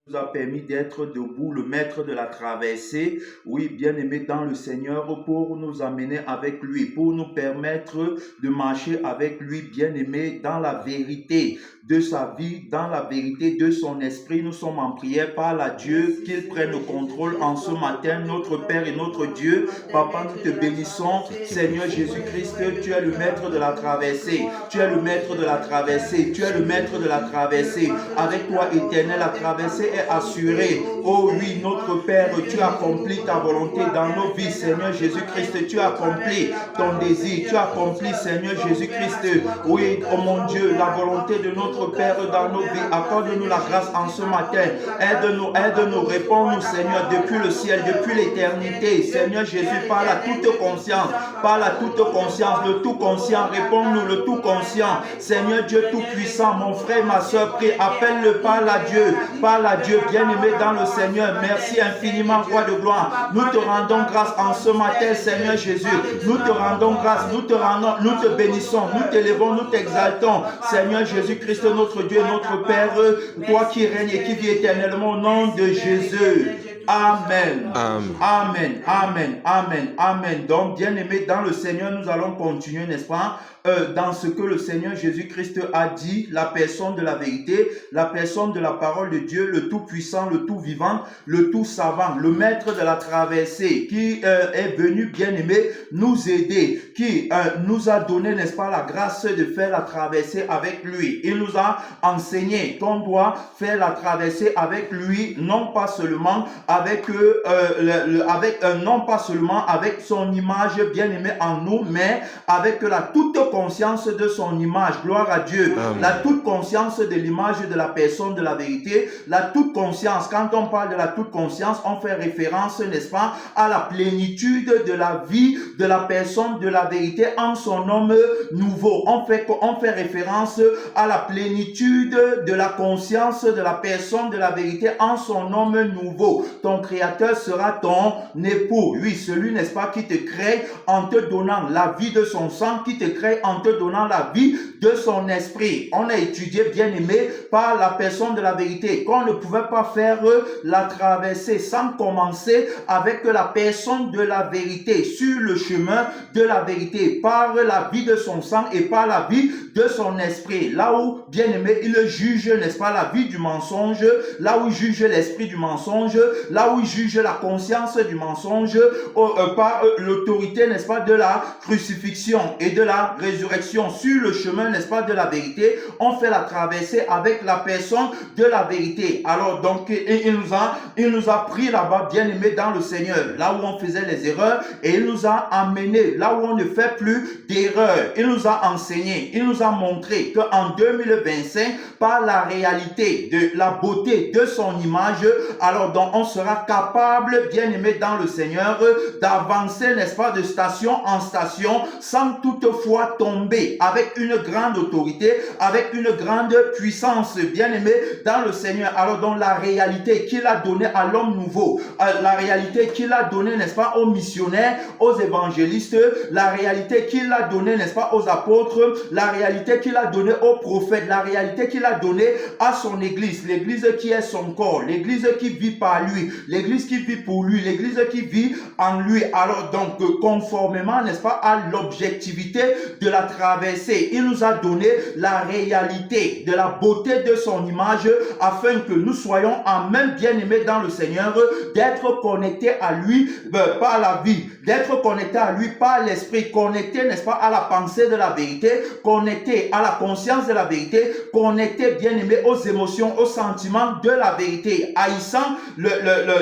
nous a permis d'être debout, le maître de la traversée, oui, bien-aimé dans le Seigneur, pour nous amener avec lui, pour nous permettre de marcher avec lui, bien-aimé, dans la vérité de sa vie, dans la vérité de son esprit. Nous sommes en prière par la Dieu, qu'il prenne le contrôle en ce matin, notre Père et notre Dieu. Papa, nous te bénissons, Seigneur Jésus-Christ, tu es le maître de la traversée, tu es le maître de la traversée, tu es le maître de la traversée. Avec toi, éternel, la traversée est assurée. Oh oui, notre Père, tu accomplis ta volonté dans nos vies, Seigneur Jésus-Christ, tu accomplis ton désir, tu accomplis, Seigneur Jésus-Christ, oui, oh mon Dieu, la volonté de notre Père dans nos vies. Accorde-nous la grâce en ce matin. Aide-nous, réponds-nous, Seigneur, depuis le ciel, depuis l'éternité. Seigneur Jésus, parle à toute conscience, parle à toute conscience, le tout conscient, réponds-nous, le tout conscient. Seigneur Dieu tout-puissant, mon frère, ma soeur, prie, appelle-le, parle à Dieu, bien-aimé dans le Seigneur. Merci infiniment, roi de gloire. Nous te rendons grâce en ce matin, Seigneur Jésus. Nous te rendons grâce, nous te bénissons, nous t'élevons, nous t'exaltons. Seigneur Jésus-Christ, notre Dieu, notre Père, toi qui règnes et qui vis éternellement au nom de Jésus. Amen. Amen. Amen. Amen. Amen. Donc, bien-aimés dans le Seigneur, nous allons continuer, n'est-ce pas, dans ce que le Seigneur Jésus-Christ a dit, la personne de la vérité, la personne de la parole de Dieu, le tout-puissant, le tout-vivant, le tout-savant, le maître de la traversée, qui est venu, bien-aimé, nous aider, qui nous a donné, n'est-ce pas, la grâce de faire la traversée avec lui. Il nous a enseigné qu'on doit faire la traversée avec lui, non pas seulement avec non pas seulement avec son image bien-aimée en nous, mais avec la toute conscience de son image. Gloire à Dieu. Amen. La toute conscience de l'image de la personne de la vérité. La toute conscience. Quand on parle de la toute conscience, on fait référence, n'est-ce pas, à la plénitude de la vie de la personne de la vérité en son homme nouveau. On fait référence à la plénitude de la conscience de la personne de la vérité en son homme nouveau. Ton créateur sera ton époux. Oui, celui, n'est-ce pas, qui te crée en te donnant la vie de son sang, qui te crée en te donnant la vie de son esprit. On a étudié, bien aimé, par la personne de la vérité, qu'on ne pouvait pas faire la traversée sans commencer avec la personne de la vérité, sur le chemin de la vérité, par la vie de son sang et par la vie de son esprit. Là où, bien aimé, il juge, n'est-ce pas, la vie du mensonge, là où il juge l'esprit du mensonge, là où il juge la conscience du mensonge, par l'autorité, n'est-ce pas, de la crucifixion et de la résurrection sur le chemin, n'est-ce pas, de la vérité. On fait la traversée avec la personne de la vérité. Alors donc, il nous a pris là-bas, bien aimé dans le Seigneur, là où on faisait les erreurs, et il nous a amenés là où on ne fait plus d'erreurs. Il nous a enseigné, il nous a montré qu'en 2025, par la réalité de la beauté de son image, alors donc on sera capable, bien aimé dans le Seigneur, d'avancer, n'est-ce pas, de station en station, sans toutefois tomber, avec une grande autorité, avec une grande puissance, bien aimé dans le Seigneur. Alors donc la réalité qu'il a donnée à l'homme nouveau, la réalité qu'il a donnée, n'est-ce pas, aux missionnaires, aux évangélistes, la réalité qu'il a donnée, n'est-ce pas, aux apôtres, la réalité qu'il a donnée aux prophètes, la réalité qu'il a donnée à son église, l'église qui est son corps, l'église qui vit par lui, l'église qui vit pour lui, l'église qui vit en lui. Alors donc, conformément, n'est-ce pas, à l'objectivité de la traversée, il nous a donné la réalité de la beauté de son image, afin que nous soyons en même, bien aimés dans le Seigneur, d'être connectés à lui par la vie, d'être connectés à lui par l'esprit, connectés, n'est-ce pas, à la pensée de la vérité, connectés à la conscience de la vérité, connectés, bien aimés, aux émotions, aux sentiments de la vérité, haïssant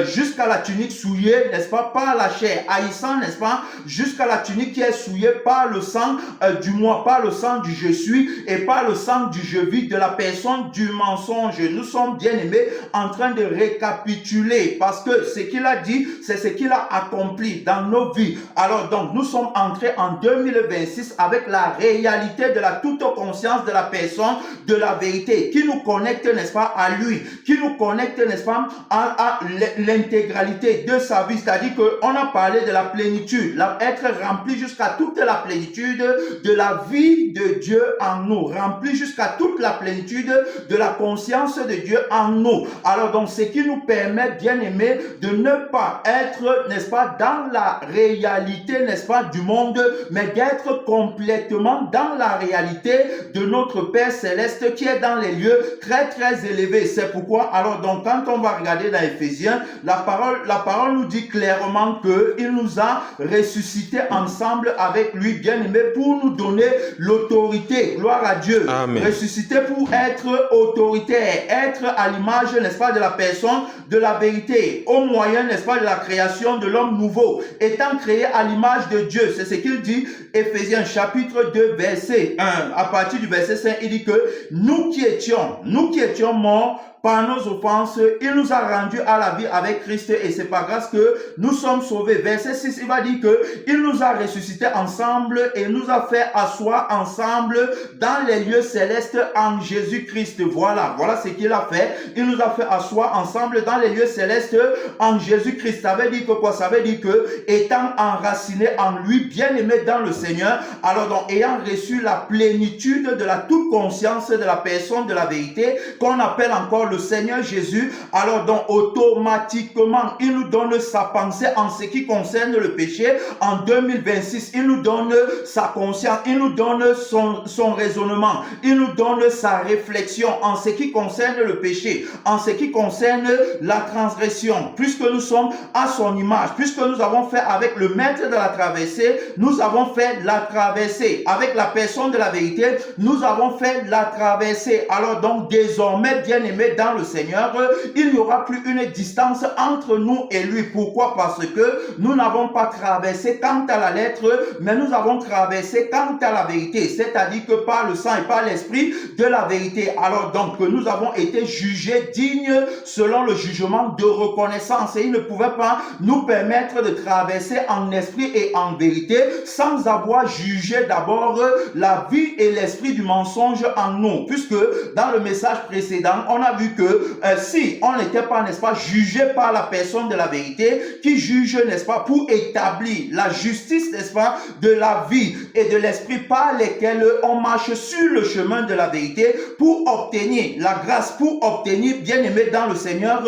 jusqu'à la tunique souillée, n'est-ce pas, par la chair, haïssant, n'est-ce pas, jusqu'à la tunique qui est souillée par le sang du moi, par le sang du je suis et par le sang du je vis de la personne du mensonge. Nous sommes, bien aimés, en train de récapituler, parce que ce qu'il a dit, c'est ce qu'il a accompli dans nos vies. Alors donc, nous sommes entrés en 2026 avec la réalité de la toute conscience de la personne de la vérité, qui nous connecte, n'est-ce pas, à lui, qui nous connecte, n'est-ce pas, à l'intégralité de sa vie. C'est-à-dire qu'on a parlé de la plénitude, être rempli jusqu'à toute la plénitude de la vie de Dieu Dieu en nous, remplis jusqu'à toute la plénitude de la conscience de Dieu en nous. Alors donc, ce qui nous permet, bien aimé, de ne pas être, n'est-ce pas, dans la réalité, n'est-ce pas, du monde, mais d'être complètement dans la réalité de notre Père Céleste qui est dans les lieux très très élevés. C'est pourquoi, alors donc, quand on va regarder dans Éphésiens, la parole nous dit clairement qu'il nous a ressuscités ensemble avec lui, bien aimé, pour nous donner l'autorité. Gloire à Dieu. Amen. Ressuscité pour être autoritaire, être à l'image, n'est-ce pas, de la personne de la vérité, au moyen, n'est-ce pas, de la création de l'homme nouveau, étant créé à l'image de Dieu. C'est ce qu'il dit, Éphésiens chapitre 2, verset 1. À partir du verset 5, il dit que nous qui étions morts par nos offenses, il nous a rendus à la vie avec Christ et c'est par grâce que nous sommes sauvés. Verset 6, il va dire que il nous a ressuscités ensemble et nous a fait asseoir ensemble dans les lieux célestes en Jésus-Christ. Voilà ce qu'il a fait. Il nous a fait asseoir ensemble dans les lieux célestes en Jésus-Christ. Ça veut dire que quoi? Ça veut dire que étant enraciné en lui, bien aimé dans le Seigneur, alors donc ayant reçu la plénitude de la toute conscience de la personne de la vérité qu'on appelle encore le Seigneur Jésus, alors donc automatiquement il nous donne sa pensée en ce qui concerne le péché. En 2026, il nous donne sa conscience, il nous donne son raisonnement, il nous donne sa réflexion en ce qui concerne le péché, en ce qui concerne la transgression. Puisque nous sommes à son image, puisque nous avons fait avec le maître de la traversée, nous avons fait la traversée avec la personne de la vérité, nous avons fait la traversée. Alors donc désormais, bien aimé dans le Seigneur, il n'y aura plus une distance entre nous et lui. Pourquoi? Parce que nous n'avons pas traversé quant à la lettre, mais nous avons traversé quant à la vérité, c'est-à-dire que par le sang et par l'esprit de la vérité. Alors donc nous avons été jugés dignes selon le jugement de reconnaissance et il ne pouvait pas nous permettre de traverser en esprit et en vérité sans avoir jugé d'abord la vie et l'esprit du mensonge en nous, puisque dans le message précédent on a vu que si on n'était pas, n'est-ce pas, jugé par la personne de la vérité qui juge, n'est-ce pas, pour établir la justice, n'est-ce pas, de la vie et de l'esprit par lesquels on marche sur le chemin de la vérité pour obtenir la grâce, pour obtenir, bien aimé dans le Seigneur,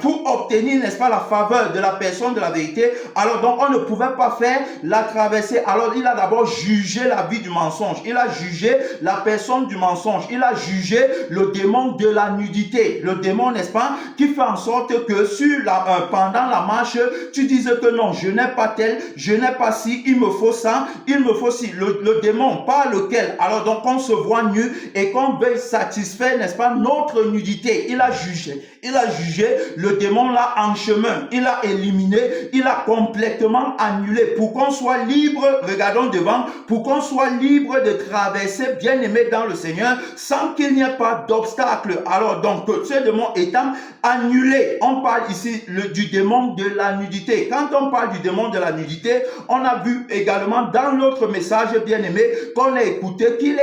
pour obtenir, n'est-ce pas, la faveur de la personne de la vérité. Alors donc on ne pouvait pas faire la traversée. Alors il a d'abord jugé la vie du mensonge, il a jugé la personne du mensonge, il a jugé le démon de la nudité, le démon, n'est-ce pas, qui fait en sorte que pendant la marche, tu dises que non, je n'ai pas tel, je n'ai pas ci, il me faut ça, il me faut ci, le démon par lequel, alors donc on se voit nu et qu'on veuille satisfaire, n'est-ce pas, notre nudité. Il a jugé le démon là en chemin, il a éliminé, il a complètement annulé pour qu'on soit libre, regardons devant, pour qu'on soit libre de traverser, bien aimé dans le Seigneur, sans qu'il n'y ait pas d'obstacle. Alors donc ce démon étant annulé, on parle ici du démon de la nudité. Quand on parle du démon de la nudité, on a vu également dans l'autre message, bien aimé, qu'on a écouté, il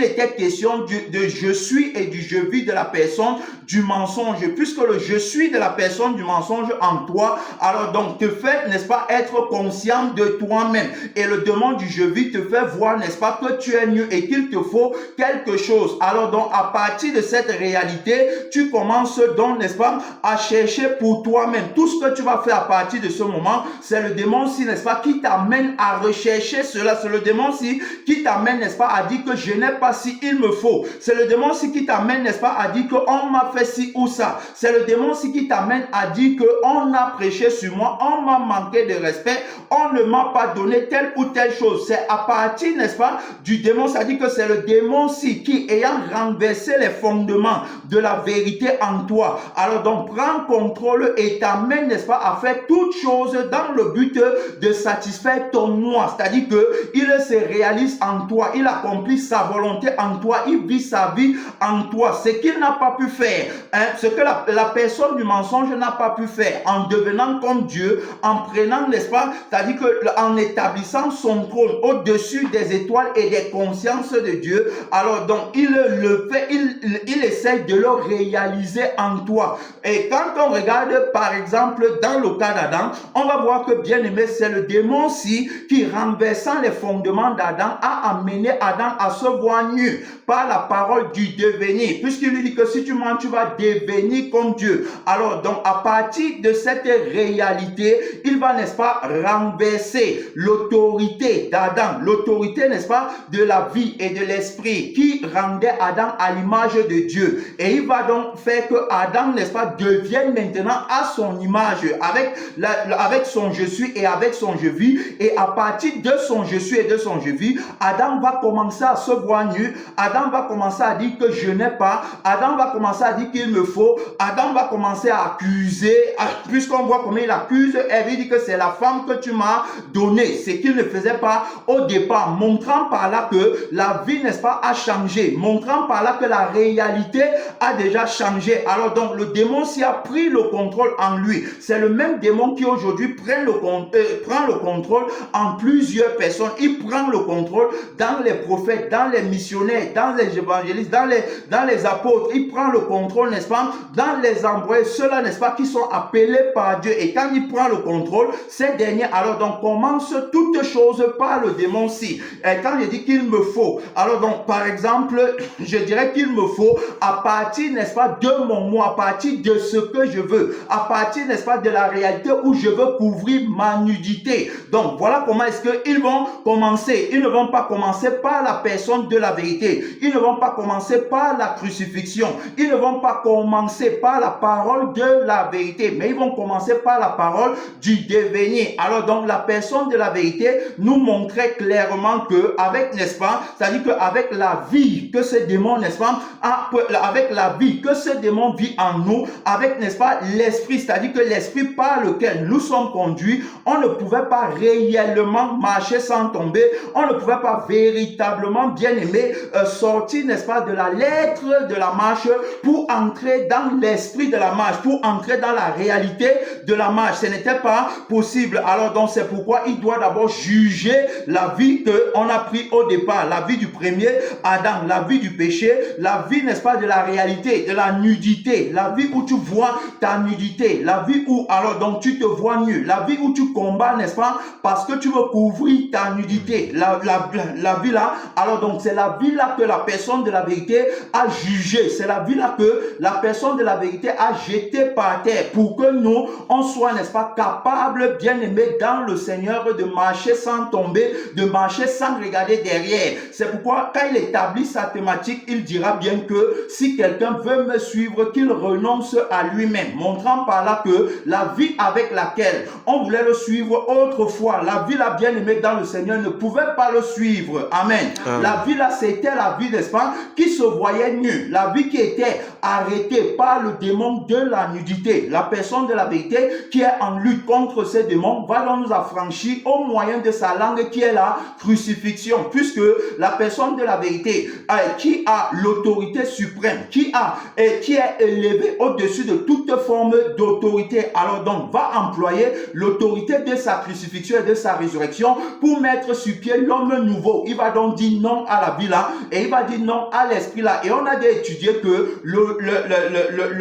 était question de je suis et du je vis de la personne du mensonge, puisque le je suis de la personne du mensonge en toi, alors donc te fait, n'est-ce pas, être conscient de toi-même, et le démon du je vis te fait voir, n'est-ce pas, que tu es nu et qu'il te faut quelque chose. Alors donc à partir de cette réalité, tu commences donc, n'est-ce pas, à chercher pour toi-même. Tout ce que tu vas faire à partir de ce moment, c'est le démon-ci, n'est-ce pas, qui t'amène à rechercher cela. C'est le démon-ci qui t'amène, n'est-ce pas, à dire que je n'ai pas si il me faut. C'est le démon-ci qui t'amène, n'est-ce pas, à dire que on m'a fait ci ou ça. C'est le démon-ci qui t'amène à dire que on a prêché sur moi, on m'a manqué de respect, on ne m'a pas donné telle ou telle chose. C'est à partir, n'est-ce pas, du démon, ça dit que c'est le démon-ci qui, ayant renversé les fondements de la vérité en toi, alors donc prend contrôle et t'amène, n'est-ce pas, à faire toutes choses dans le but de satisfaire ton moi. C'est-à-dire que il se réalise en toi, il accomplit sa volonté en toi, il vit sa vie en toi. Ce qu'il n'a pas pu faire, ce que la personne du mensonge n'a pas pu faire en devenant comme Dieu, en prenant, n'est-ce pas, c'est-à-dire qu'en établissant son trône au-dessus des étoiles et des consciences de Dieu, alors donc il le fait, il essaie de le réaliser en toi. Et quand on regarde par exemple dans le cas d'Adam, on va voir que bien aimé, c'est le démon aussi qui, renversant les fondements d'Adam, a amené Adam à se voir nu par la parole du devenir, puisqu'il lui dit que si tu mens, tu vas devenir comme Dieu. Alors donc à partir de cette réalité, il va, n'est-ce pas, renverser l'autorité d'Adam, l'autorité, n'est-ce pas, de la vie et de l'esprit qui rendait Adam à l'image de Dieu. Et il va donc faire que Adam, n'est-ce pas, devienne maintenant à son image, avec son je suis et avec son je vis. Et à partir de son je suis et de son je vis, Adam va commencer à se voir nu. Adam va commencer à dire que je n'ai pas. Adam va commencer à dire qu'il me faut. Adam va commencer à accuser, puisqu'on voit comment il accuse Ève, il dit que c'est la femme que tu m'as donnée, ce qu'il ne faisait pas au départ, montrant par là que la vie, n'est-ce pas, a changé, montrant par là que la réalité a déjà changé. Alors donc le démon s'y a pris le contrôle en lui. C'est le même démon qui aujourd'hui prend le contrôle en plusieurs personnes. Il prend le contrôle dans les prophètes, dans les missionnaires, dans les évangélistes, dans les apôtres. Il prend le contrôle, n'est-ce pas, dans les envoyés, ceux-là, n'est-ce pas, qui sont appelés par Dieu. Et quand il prend le contrôle, ces derniers, alors donc commence toutes choses par le démon-ci. Et quand je dis qu'il me faut, alors donc par exemple, je dirais qu'il me faut à partir, n'est-ce pas, de mon moi, à partir de ce que je veux, à partir, n'est-ce pas, de la réalité où je veux couvrir ma nudité. Donc voilà comment est-ce qu'ils vont commencer. Ils ne vont pas commencer par la personne de la vérité. Ils ne vont pas commencer par la crucifixion. Ils ne vont pas commencer par la parole de la vérité, mais ils vont commencer par la parole du devenir. Alors donc la personne de la vérité nous montrait clairement que avec, n'est-ce pas, c'est-à-dire qu'avec la vie que ce démon, n'est-ce pas, avec la vie que ce démon vit en nous, avec, n'est-ce pas, l'esprit, c'est-à-dire que l'esprit par lequel nous sommes conduits, on ne pouvait pas réellement marcher sans tomber, on ne pouvait pas véritablement, bien aimé, sortir, n'est-ce pas, de la lettre de la marche pour entrer dans l'esprit de la marche, pour entrer dans la réalité de la marche. Ce n'était pas possible. Alors donc c'est pourquoi il doit d'abord juger la vie qu'on a pris au départ, la vie du premier Adam, la vie du péché, la vie, n'est-ce pas, de la réalité, de la nudité, la vie où tu vois ta nudité, la vie où alors donc tu te vois nu, la vie où tu combats, n'est-ce pas, parce que tu veux couvrir ta nudité, la vie là, alors donc c'est la vie là que la personne de la vérité a jugé, c'est la vie là que la personne de la vérité a jeté par terre pour que nous, on soit, n'est-ce pas, capables, bien aimés dans le Seigneur, de marcher sans tomber, de marcher sans regarder derrière. C'est pourquoi quand il établit sa thématique, il dira bien que si quelqu'un veut me suivre, qu'il renonce à lui-même, montrant par là que la vie avec laquelle on voulait le suivre autrefois, la vie là, bien aimée dans le Seigneur, ne pouvait pas le suivre. Amen. La vie là, c'était la vie, n'est-ce pas, qui se voyait nue, la vie qui était arrêtée par le démon de la nudité. La personne de la vérité qui est en lutte contre ces démons va donc nous affranchir au moyen de sa langue qui est la crucifixion, puisque la personne de la vérité qui a l'autorité suprême, qui est élevée au-dessus de toute forme d'autorité, alors donc va employer l'autorité de sa crucifixion et de sa résurrection pour mettre sur pied l'homme nouveau. Il va donc dire non à la vie là et il va dire non à l'esprit là. Et on a déjà étudié que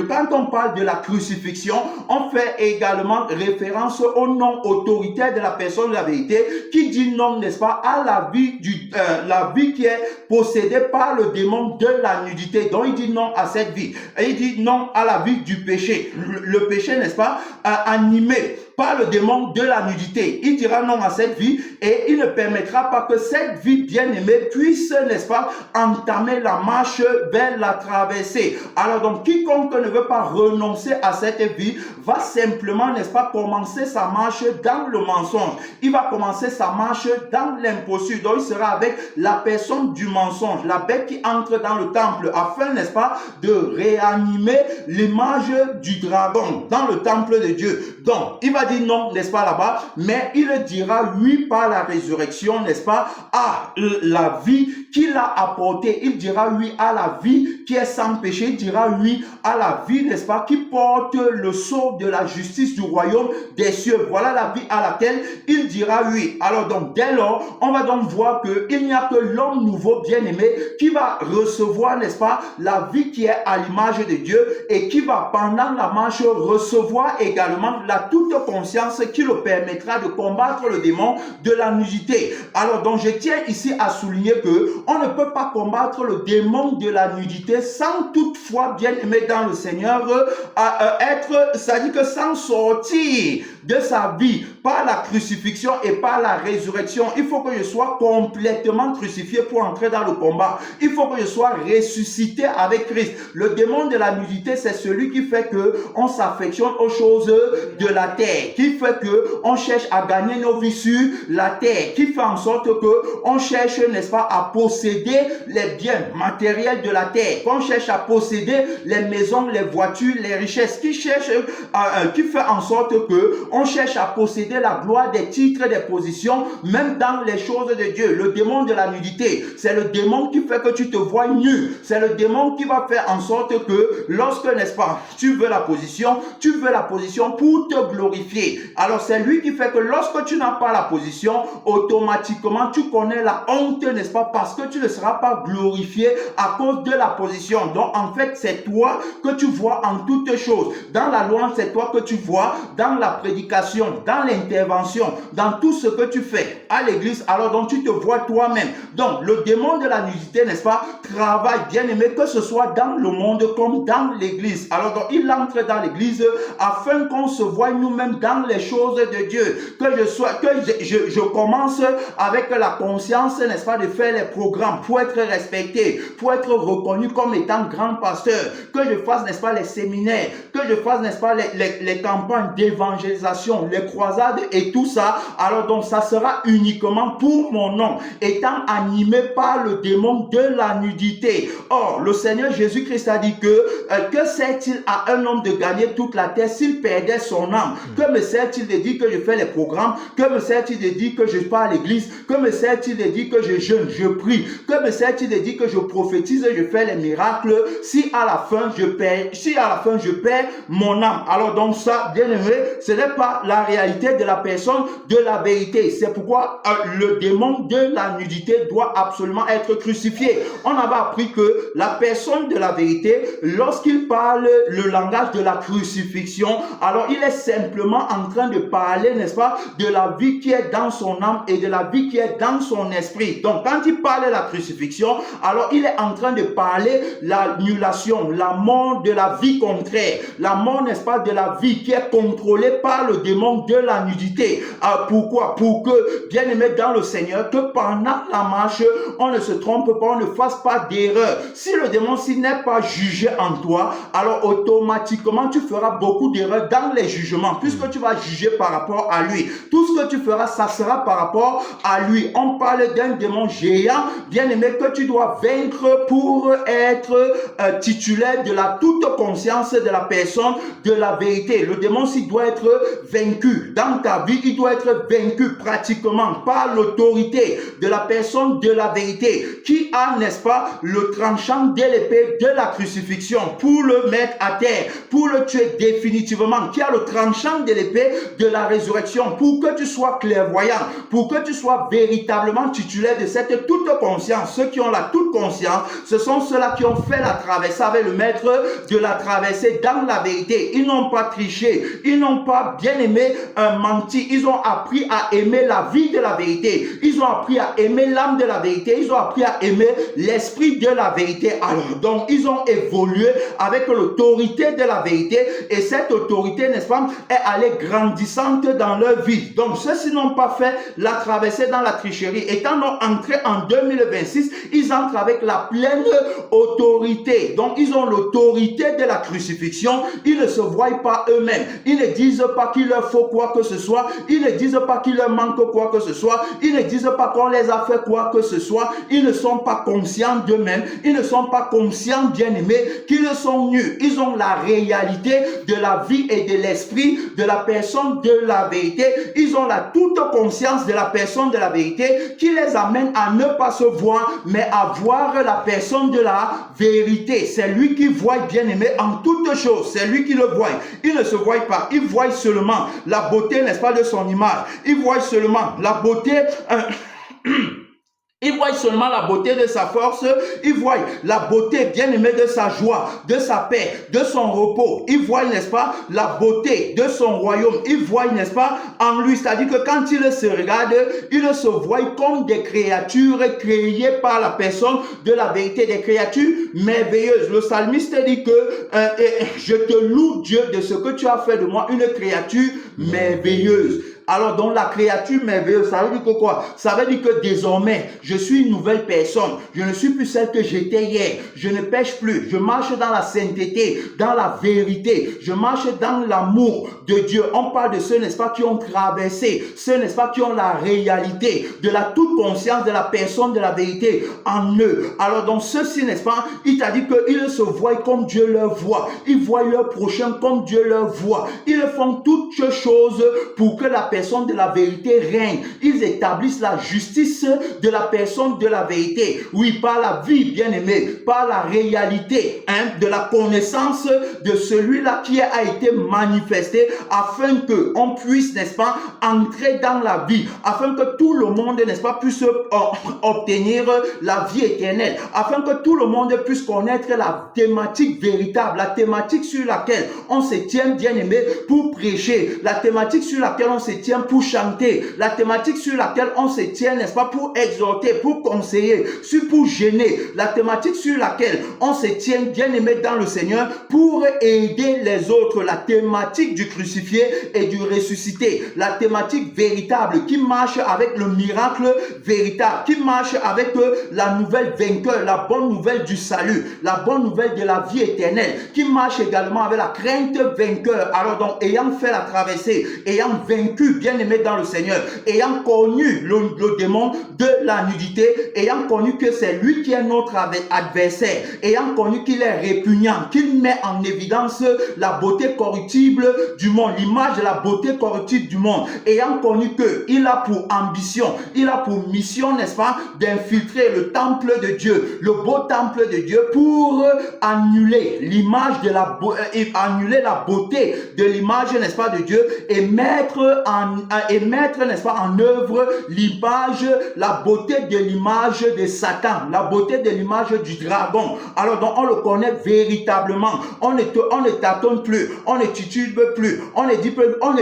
quand on parle de la crucifixion, on fait également référence au nom autoritaire de la personne de la vérité qui dit non, n'est-ce pas, à la vie qui est possédée par le démon de la nudité. Donc il dit non à cette vie. Et il dit non à la vie du péché. Le péché, n'est-ce pas, animé par le démon de la nudité. Il dira non à cette vie et il ne permettra pas que cette vie bien-aimée puisse, n'est-ce pas, entamer la marche vers la traversée. Alors donc, quiconque ne veut pas renoncer à cette vie va simplement, n'est-ce pas, commencer sa marche dans le mensonge. Il va commencer sa marche dans l'imposture. Donc, il sera avec la personne du mensonge, la bête qui entre dans le temple afin, n'est-ce pas, de réanimer l'image du dragon dans le temple de Dieu. Donc, il va dire dire non, n'est-ce pas, là-bas, mais il dira oui par la résurrection, n'est-ce pas, à la vie qu'il a apportée. Il dira oui à la vie qui est sans péché. Il dira oui à la vie, n'est-ce pas, qui porte le sceau de la justice du royaume des cieux. Voilà la vie à laquelle il dira oui. Alors donc, dès lors, on va donc voir qu'il n'y a que l'homme nouveau bien-aimé qui va recevoir, n'est-ce pas, la vie qui est à l'image de Dieu et qui va, pendant la marche, recevoir également la toute conscience qui le permettra de combattre le démon de la nudité. Alors donc, je tiens ici à souligner que on ne peut pas combattre le démon de la nudité sans toutefois, bien aimé dans le Seigneur, c'est-à-dire que sans sortir de sa vie par la crucifixion et par la résurrection. Il faut que je sois complètement crucifié pour entrer dans le combat. Il faut que je sois ressuscité avec Christ. Le démon de la nudité, c'est celui qui fait que on s'affectionne aux choses de la terre, qui fait que on cherche à gagner nos vies sur la terre, qui fait en sorte que on cherche, n'est-ce pas, à posséder les biens matériels de la terre, qu'on cherche à posséder les maisons, les voitures, les richesses, qui fait en sorte que on cherche à posséder la gloire des titres, des positions, même dans les choses de Dieu. Le démon de la nudité, c'est le démon qui fait que tu te vois nu. C'est le démon qui va faire en sorte que lorsque, n'est-ce pas, tu veux la position pour te glorifier. Alors c'est lui qui fait que lorsque tu n'as pas la position, automatiquement tu connais la honte, n'est-ce pas, parce que tu ne seras pas glorifié à cause de la position. Donc en fait, c'est toi que tu vois en toutes choses. Dans la louange, c'est toi que tu vois. Dans la prédication, dans l'intervention, dans tout ce que tu fais à l'église, alors donc tu te vois toi-même. Donc le démon de la nudité, n'est-ce pas, travaille, bien aimé, que ce soit dans le monde comme dans l'église. Alors donc il entre dans l'église afin qu'on se voie nous-mêmes dans les choses de Dieu. Que je commence avec la conscience, n'est-ce pas, de faire les programmes pour être respecté, pour être reconnu comme étant grand pasteur. Que je fasse, n'est-ce pas, les séminaires, que je fasse, n'est-ce pas, les campagnes d'évangélisation, les croisades et tout ça. Alors donc ça sera uniquement pour mon nom, étant animé par le démon de la nudité. Or le Seigneur Jésus-Christ a dit que sert-il à un homme de gagner toute la terre s'il perdait son âme? Que me sert-il de dire que je fais les programmes? Que me sert-il de dire que je pars à l'église? Que me sert-il de dire que je jeûne, je prie? Que me sert-il de dire que je prophétise, je fais les miracles si à la fin je perds mon âme? Alors donc ça, bien aimé, ce n'est pas la réalité de la personne de la vérité. C'est pourquoi le démon de la nudité doit absolument être crucifié. On avait appris que la personne de la vérité, lorsqu'il parle le langage de la crucifixion, alors il est simplement en train de parler, n'est-ce pas, de la vie qui est dans son âme et de la vie qui est dans son esprit. Donc quand il parle de la crucifixion, alors il est en train de parler l'annulation, la mort de la vie contraire, la mort, n'est-ce pas, de la vie qui est contrôlée par le démon de la nudité. Pourquoi? Pour que, bien aimé dans le Seigneur, que pendant la marche, on ne se trompe pas, on ne fasse pas d'erreur. Si le démon s'il n'est pas jugé en toi, alors automatiquement tu feras beaucoup d'erreurs dans les jugements, puisque tu vas juger par rapport à lui. Tout ce que tu feras, ça sera par rapport à lui. On parle d'un démon géant, bien aimé, que tu dois vaincre pour être titulaire de la toute conscience de la personne de la vérité. Le démon, s'il doit être vaincu dans ta vie, il doit être vaincu pratiquement par l'autorité de la personne de la vérité qui a, n'est-ce pas, le tranchant de l'épée de la crucifixion pour le mettre à terre, pour le tuer définitivement, qui a le tranchant de l'épée de la résurrection pour que tu sois clairvoyant, pour que tu sois véritablement titulaire de cette toute conscience. Ceux qui ont la toute conscience, ce sont ceux-là qui ont fait la traversée avec le maître de la traversée dans la vérité. Ils n'ont pas triché, ils n'ont pas, bien aimé, menti. Ils ont appris à aimer la vie de la vérité. Ils ont appris à aimer l'âme de la vérité. Ils ont appris à aimer l'esprit de la vérité. Alors donc, ils ont évolué avec l'autorité de la vérité et cette autorité, n'est-ce pas, est allée grandissante dans leur vie. Donc, ceux-ci n'ont pas fait la traversée dans la tricherie. Étant donc entrés en 2026, ils entrent avec la pleine autorité. Donc, ils ont l'autorité de la crucifixion. Ils ne se voient pas eux-mêmes. Ils ne disent pas qu'il leur faut quoi que ce soit. Ils ne disent pas qu'il leur manque quoi que ce soit. Ils ne disent pas qu'on les a fait quoi que ce soit. Ils ne sont pas conscients d'eux-mêmes. Ils ne sont pas conscients, bien-aimés, qu'ils sont nus. Ils ont la réalité de la vie et de l'esprit de la personne de la vérité, ils ont la toute conscience de la personne de la vérité qui les amène à ne pas se voir, mais à voir la personne de la vérité. C'est lui qui voit, bien aimé, en toutes choses. C'est lui qui le voit. Il ne se voit pas. Il voit seulement la beauté, n'est-ce pas, de son image. Il voit seulement la beauté... Il voit seulement la beauté de sa force, il voit la beauté bien-aimée de sa joie, de sa paix, de son repos. Il voit, n'est-ce pas, la beauté de son royaume. Il voit, n'est-ce pas, en lui. C'est-à-dire que quand il se regarde, il se voit comme des créatures créées par la personne de la vérité, des créatures merveilleuses. Le psalmiste dit que je te loue, Dieu, de ce que tu as fait de moi, une créature merveilleuse. Alors, donc, la créature merveilleuse, ça veut dire que quoi? Ça veut dire que désormais, je suis une nouvelle personne. Je ne suis plus celle que j'étais hier. Je ne pêche plus. Je marche dans la sainteté, dans la vérité. Je marche dans l'amour de Dieu. On parle de ceux, n'est-ce pas, qui ont traversé, ceux, n'est-ce pas, qui ont la réalité de la toute conscience de la personne de la vérité en eux. Alors, donc, ceux-ci, n'est-ce pas, il t'a dit qu'ils se voient comme Dieu leur voit. Ils voient leur prochain comme Dieu leur voit. Ils font toutes choses pour que la personne de la vérité règne. Ils établissent la justice de la personne de la vérité. Oui, par la vie, bien-aimé, par la réalité, de la connaissance de celui-là qui a été manifesté afin que on puisse, n'est-ce pas, entrer dans la vie, afin que tout le monde, n'est-ce pas, puisse obtenir la vie éternelle, afin que tout le monde puisse connaître la thématique véritable, la thématique sur laquelle on se tient, bien-aimé, pour prêcher, la thématique sur laquelle on se tient pour chanter, la thématique sur laquelle on se tient, n'est-ce pas, pour exhorter, pour conseiller, pour gêner, la thématique sur laquelle on se tient, bien-aimé dans le Seigneur, pour aider les autres, la thématique du crucifié et du ressuscité, la thématique véritable qui marche avec le miracle véritable, qui marche avec la nouvelle vainqueur, la bonne nouvelle du salut, la bonne nouvelle de la vie éternelle, qui marche également avec la crainte vainqueur. Alors donc, ayant fait la traversée, ayant vaincu, bien-aimé dans le Seigneur, ayant connu le démon de la nudité, ayant connu que c'est lui qui est notre adversaire, ayant connu qu'il est répugnant, qu'il met en évidence la beauté corruptible du monde, l'image de la beauté corruptible du monde, ayant connu qu'il a pour ambition, il a pour mission, n'est-ce pas, d'infiltrer le temple de Dieu, le beau temple de Dieu, pour annuler l'image de annuler la beauté de l'image, n'est-ce pas, de Dieu, et mettre, n'est-ce pas, en œuvre l'image, la beauté de l'image de Satan, la beauté de l'image du dragon. Alors donc on le connaît véritablement. On ne tâtonne plus, on ne titube plus, on ne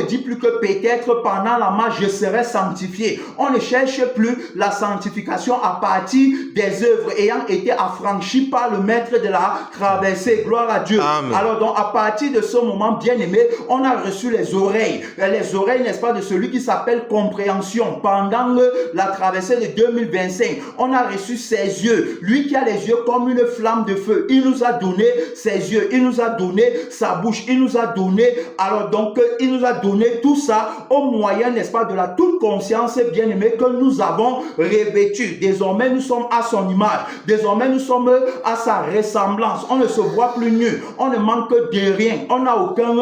dit plus que peut-être pendant la marche je serai sanctifié. On ne cherche plus la sanctification à partir des œuvres ayant été affranchies par le maître de la traversée. Gloire à Dieu. Amen. Alors donc à partir de ce moment, bien aimé, on a reçu les oreilles, n'est-ce pas, de celui qui s'appelle compréhension. Pendant la traversée de 2025, on a reçu ses yeux, lui qui a les yeux comme une flamme de feu. Il nous a donné ses yeux, il nous a donné sa bouche, il nous a donné, alors donc il nous a donné tout ça au moyen, n'est-ce pas, de la toute conscience, bien aimé, que nous avons revêtu. Désormais nous sommes à son image, désormais nous sommes à sa ressemblance. On ne se voit plus nu, on ne manque de rien, on n'a aucun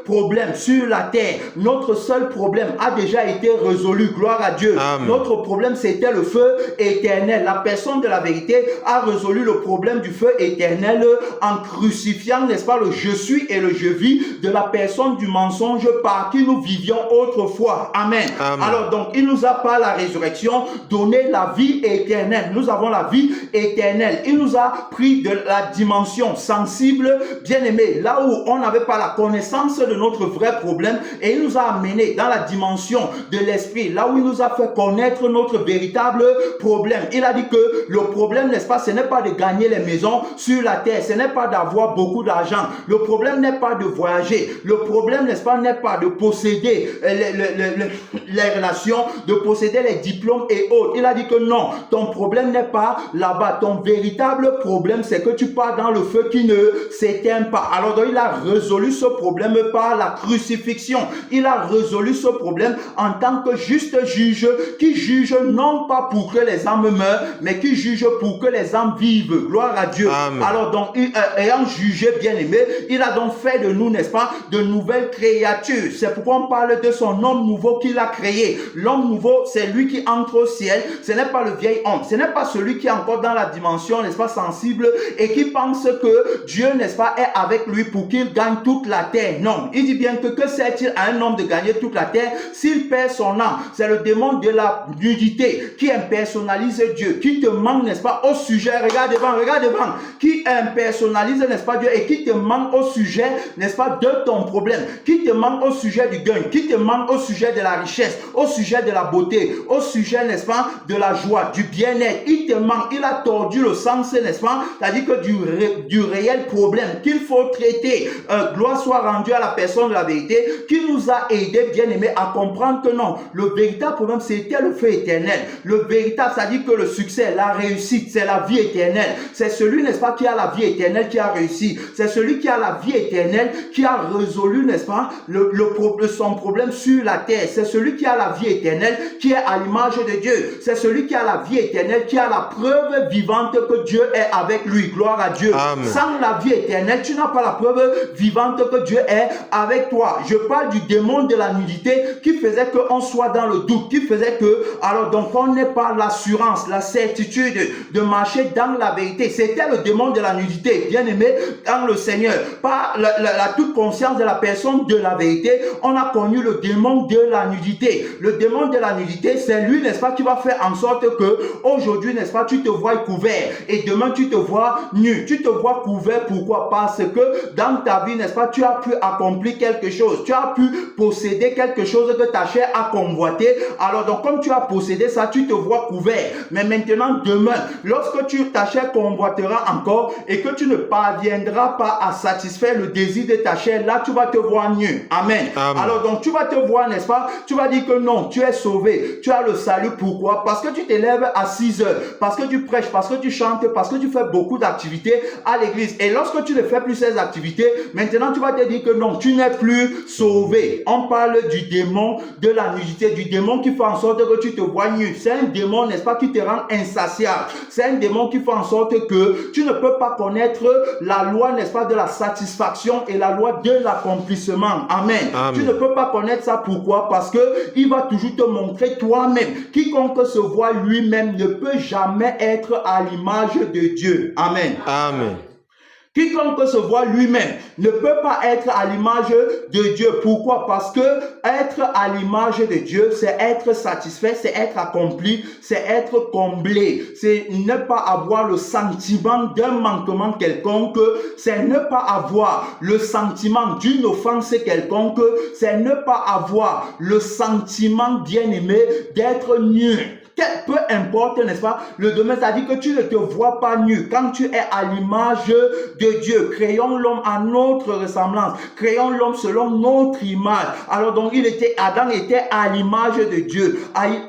problème sur la terre. Notre seul problème a déjà été résolu. Gloire à Dieu. Amen. Notre problème, c'était le feu éternel. La personne de la vérité a résolu le problème du feu éternel en crucifiant, n'est-ce pas, le je suis et le je vis de la personne du mensonge par qui nous vivions autrefois. Amen. Amen. Alors donc, il nous a par la résurrection donné la vie éternelle. Nous avons la vie éternelle. Il nous a pris de la dimension sensible, bien aimé, là où on n'avait pas la connaissance de notre vrai problème, et il nous a amené dans la dimension de l'esprit, là où il nous a fait connaître notre véritable problème. Il a dit que le problème, n'est-ce pas, ce n'est pas de gagner les maisons sur la terre, ce n'est pas d'avoir beaucoup d'argent, le problème n'est pas de voyager, le problème, n'est-ce pas, n'est pas de posséder les relations, de posséder les diplômes et autres. Il a dit que non, ton problème n'est pas là-bas, ton véritable problème, c'est que tu pars dans le feu qui ne s'éteint pas. Alors donc il a résolu ce problème par la crucifixion, il a résolu ce problème en tant que juste juge, qui juge non pas pour que les âmes meurent, mais qui juge pour que les âmes vivent. Gloire à Dieu. Amen. Alors donc, ayant jugé, bien aimé, il a donc fait de nous, n'est-ce pas, de nouvelles créatures. C'est pourquoi on parle de son homme nouveau qu'il a créé. L'homme nouveau, c'est lui qui entre au ciel. Ce n'est pas le vieil homme. Ce n'est pas celui qui est encore dans la dimension, n'est-ce pas, sensible et qui pense que Dieu, n'est-ce pas, est avec lui pour qu'il gagne toute la terre. Non. Il dit bien que sert-il à un homme de gagner toute la terre s'il perd son âme? C'est le démon de la nudité qui impersonnalise Dieu, qui te ment, n'est-ce pas, au sujet, regarde devant, qui impersonnalise, n'est-ce pas, Dieu, et qui te ment au sujet, n'est-ce pas, de ton problème, qui te ment au sujet du gain, qui te ment au sujet de la richesse, au sujet de la beauté, au sujet, n'est-ce pas, de la joie, du bien-être. Il te ment, il a tordu le sens, n'est-ce pas, c'est-à-dire que du réel problème qu'il faut traiter. Gloire soit rendue à la personne de la vérité qui nous a aidé, bien aimé, à comprendre que non, le véritable problème, c'était le feu éternel. Le véritable, c'est-à-dire que le succès, la réussite, c'est la vie éternelle. C'est celui, n'est-ce pas, qui a la vie éternelle qui a réussi. C'est celui qui a la vie éternelle qui a résolu, n'est-ce pas, son problème sur la terre. C'est celui qui a la vie éternelle qui est à l'image de Dieu. C'est celui qui a la vie éternelle qui a la preuve vivante que Dieu est avec lui. Gloire à Dieu. Amen. Sans la vie éternelle, tu n'as pas la preuve vivante que Dieu est avec toi. Je parle du démon de la nudité qui faisait qu'on soit dans le doute, qui faisait que, alors donc on n'ait pas l'assurance, la certitude de marcher dans la vérité. C'était le démon de la nudité, bien aimé dans le Seigneur. Par la toute conscience de la personne de la vérité, on a connu le démon de la nudité. Le démon de la nudité, c'est lui, n'est-ce pas, qui va faire en sorte que aujourd'hui, n'est-ce pas, tu te vois couvert et demain tu te vois nu. Tu te vois couvert, pourquoi? Parce que dans ta vie, n'est-ce pas, tu as pu accomplir quelque chose. Tu as pu posséder quelque chose que ta chair a convoité. Alors donc, comme tu as possédé ça, tu te vois couvert. Mais maintenant, demain, lorsque ta chair convoitera encore et que tu ne parviendras pas à satisfaire le désir de ta chair, là, tu vas te voir nu. Amen. Amen. Alors donc, tu vas te voir, n'est-ce pas? Tu vas dire que non, tu es sauvé. Tu as le salut. Pourquoi? Parce que tu t'élèves à 6 heures. Parce que tu prêches, parce que tu chantes, parce que tu fais beaucoup d'activités à l'église. Et lorsque tu ne fais plus ces activités, maintenant, tu vas te dire que non, tu n'es plus sauvé. On parle du démon de la nudité, du démon qui fait en sorte que tu te vois nu. C'est un démon, n'est-ce pas, qui te rend insatiable. C'est un démon qui fait en sorte que tu ne peux pas connaître la loi, n'est-ce pas, de la satisfaction et la loi de l'accomplissement. Amen. Amen. Tu ne peux pas connaître ça. Pourquoi? Parce que il va toujours te montrer toi-même. Quiconque se voit lui-même ne peut jamais être à l'image de Dieu. Amen. Amen. Quiconque se voit lui-même ne peut pas être à l'image de Dieu. Pourquoi? Parce que être à l'image de Dieu, c'est être satisfait, c'est être accompli, c'est être comblé. C'est ne pas avoir le sentiment d'un manquement quelconque, c'est ne pas avoir le sentiment d'une offense quelconque, c'est ne pas avoir le sentiment, bien aimé, d'être nu. Peu importe, n'est-ce pas, le domaine, c'est-à-dire que tu ne te vois pas nu. Quand tu es à l'image de Dieu, créons l'homme à notre ressemblance, créons l'homme selon notre image. Alors donc, Adam était à l'image de Dieu.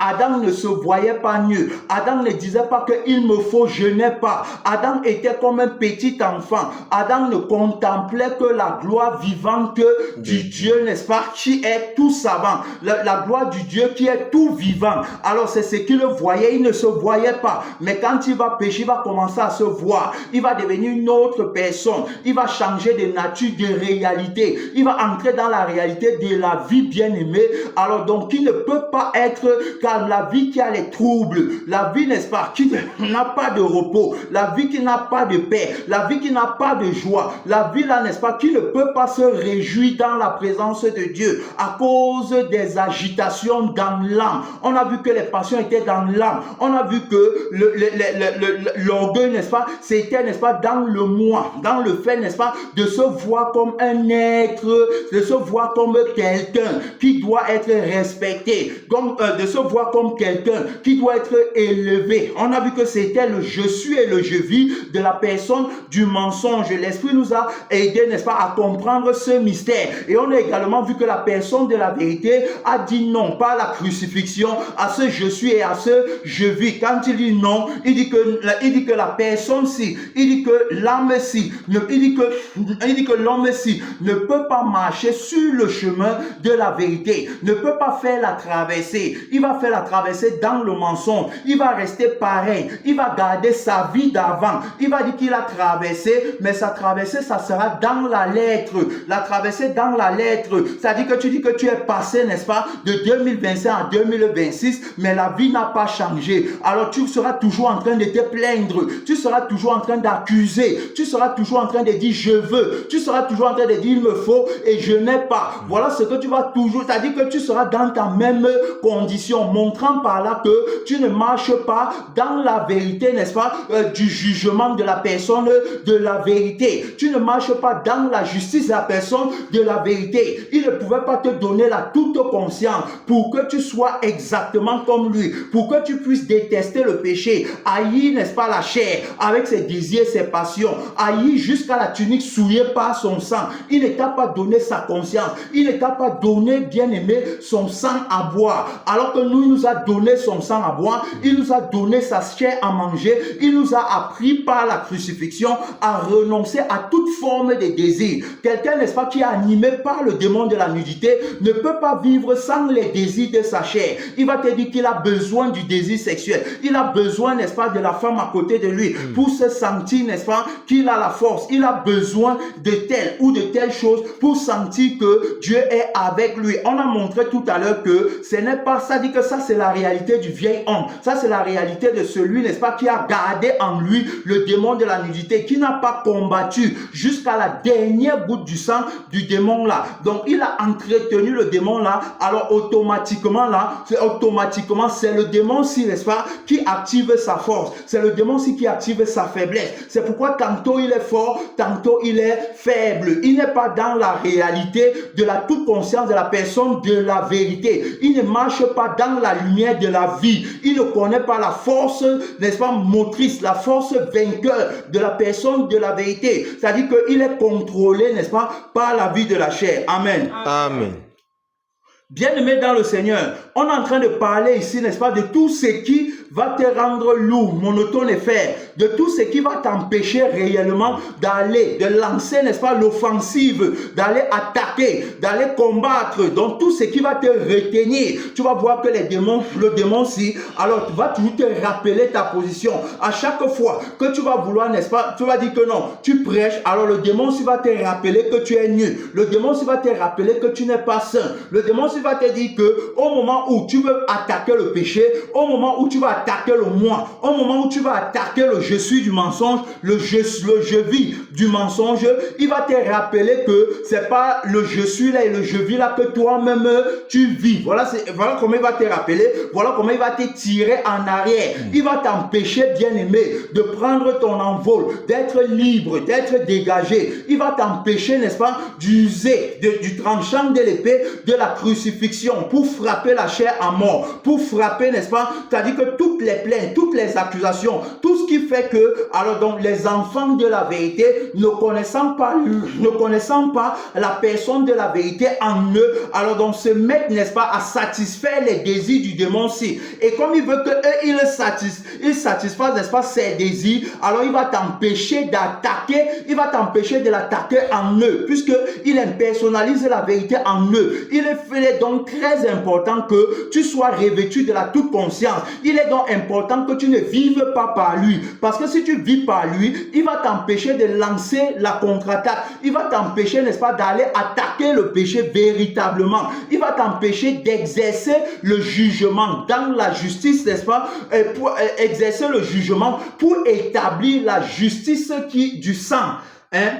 Adam ne se voyait pas nu. Adam ne disait pas que il me faut, je n'ai pas. Adam était comme un petit enfant. Adam ne contemplait que la gloire vivante du Dieu, n'est-ce pas, qui est tout savant. La gloire du Dieu qui est tout vivant. Alors c'est ce qu'il voyait, il ne se voyait pas. Mais quand il va pécher, il va commencer à se voir. Il va devenir une autre personne. Il va changer de nature, de réalité. Il va entrer dans la réalité de la vie bien-aimée. Alors donc, il ne peut pas être, car la vie qui a les troubles, la vie, n'est-ce pas, qui n'a pas de repos, la vie qui n'a pas de paix, la vie qui n'a pas de joie, la vie là, n'est-ce pas, qui ne peut pas se réjouir dans la présence de Dieu à cause des agitations dans l'âme. On a vu que les passions étaient dans l'âme. On a vu que l'orgueil, n'est-ce pas, c'était, n'est-ce pas, dans le moi, dans le fait, n'est-ce pas, de se voir comme un être, de se voir comme quelqu'un qui doit être respecté, comme, de se voir comme quelqu'un qui doit être élevé. On a vu que c'était le je suis et le je vis de la personne du mensonge. L'Esprit nous a aidé, n'est-ce pas, à comprendre ce mystère. Et on a également vu que la personne de la vérité a dit non, pas à la crucifixion, à ce je suis et à place je vis. Quand il dit non, il dit que la personne-ci, il dit que l'âme-ci, il dit que l'homme-ci ne peut pas marcher sur le chemin de la vérité, ne peut pas faire la traversée. Il va faire la traversée dans le mensonge. Il va rester pareil. Il va garder sa vie d'avant. Il va dire qu'il a traversé, mais sa traversée, ça sera dans la lettre. La traversée dans la lettre. C'est-à-dire que tu dis que tu es passé, n'est-ce pas, de 2025 à 2026, mais la vie n'a pas changé. Alors tu seras toujours en train de te plaindre. Tu seras toujours en train d'accuser. Tu seras toujours en train de dire je veux. Tu seras toujours en train de dire il me faut et je n'ai pas. Voilà ce que tu vas toujours, c'est-à-dire que tu seras dans ta même condition, montrant par là que tu ne marches pas dans la vérité, n'est-ce pas, du jugement de la personne de la vérité. Tu ne marches pas dans la justice de la personne de la vérité. Il ne pouvait pas te donner la toute conscience pour que tu sois exactement comme lui, pour que tu puisses détester le péché, haïr, n'est-ce pas, la chair avec ses désirs, ses passions, haïr jusqu'à la tunique souillée par son sang. Il ne t'a pas donné sa conscience. Il ne t'a pas donné, bien aimé, son sang à boire. Alors que nous, il nous a donné son sang à boire. Il nous a donné sa chair à manger. Il nous a appris par la crucifixion à renoncer à toute forme de désir. Quelqu'un, n'est-ce pas, qui est animé par le démon de la nudité ne peut pas vivre sans les désirs de sa chair. Il va te dire qu'il a besoin du désir sexuel. Il a besoin, n'est-ce pas, de la femme à côté de lui pour se sentir, n'est-ce pas, qu'il a la force. Il a besoin de telle ou de telle chose pour sentir que Dieu est avec lui. On a montré tout à l'heure que ce n'est pas ça, dit que ça c'est la réalité du vieil homme. Ça c'est la réalité de celui, n'est-ce pas, qui a gardé en lui le démon de la nudité, qui n'a pas combattu jusqu'à la dernière goutte du sang du démon là. Donc il a entretenu le démon là. Alors automatiquement là, c'est le démon-ci, n'est-ce pas, qui active sa force. C'est le démon-ci qui active sa faiblesse. C'est pourquoi tantôt il est fort, tantôt il est faible. Il n'est pas dans la réalité de la toute conscience de la personne de la vérité. Il ne marche pas dans la lumière de la vie. Il ne connaît pas la force, n'est-ce pas, motrice, la force vainqueur de la personne de la vérité. C'est-à-dire qu'il est contrôlé, n'est-ce pas, par la vie de la chair. Amen. Amen. Bien-aimé dans le Seigneur, on est en train de parler ici, n'est-ce pas, de tout ce qui va te rendre lourd, monotone et faire, de tout ce qui va t'empêcher réellement d'aller, de lancer, n'est-ce pas, l'offensive, d'aller attaquer, d'aller combattre, donc tout ce qui va te retenir. Tu vas voir que le démon-ci, alors tu vas toujours te rappeler ta position. À chaque fois que tu vas vouloir, n'est-ce pas, tu vas dire que non, tu prêches, alors le démon-ci va te rappeler que tu es nul. Le démon-ci va te rappeler que tu n'es pas saint. Le démon-ci va te dire que au moment où tu veux attaquer le péché, au moment où tu vas attaquer le moi, au moment où tu vas attaquer le je suis du mensonge, le je vis du mensonge, il va te rappeler que c'est pas le je suis là et le je vis là que toi-même tu vis. Voilà comment il va te rappeler, voilà comment il va te tirer en arrière. Il va t'empêcher, bien aimé, de prendre ton envol, d'être libre, d'être dégagé. Il va t'empêcher, n'est-ce pas, d'user du tranchant de l'épée de la crucifixion pour frapper la chair à mort, pour frapper, n'est-ce pas, c'est-à-dire que toutes les plaintes, toutes les accusations, tout ce qui fait que, alors donc les enfants de la vérité, ne connaissant pas la personne de la vérité en eux, alors donc se mettent, n'est-ce pas, à satisfaire les désirs du démon-ci. Et comme il veut que eux, ils satisfassent, n'est-ce pas, ses désirs, alors il va t'empêcher d'attaquer, il va t'empêcher de l'attaquer en eux, puisque il impersonnalise la vérité en eux. Il est donc très important que tu sois revêtu de la toute conscience. Il est donc important que tu ne vives pas par lui. Parce que si tu vis par lui, il va t'empêcher de lancer la contre-attaque. Il va t'empêcher, n'est-ce pas, d'aller attaquer le péché véritablement. Il va t'empêcher d'exercer le jugement dans la justice, n'est-ce pas, pour exercer le jugement, pour établir la justice du sang.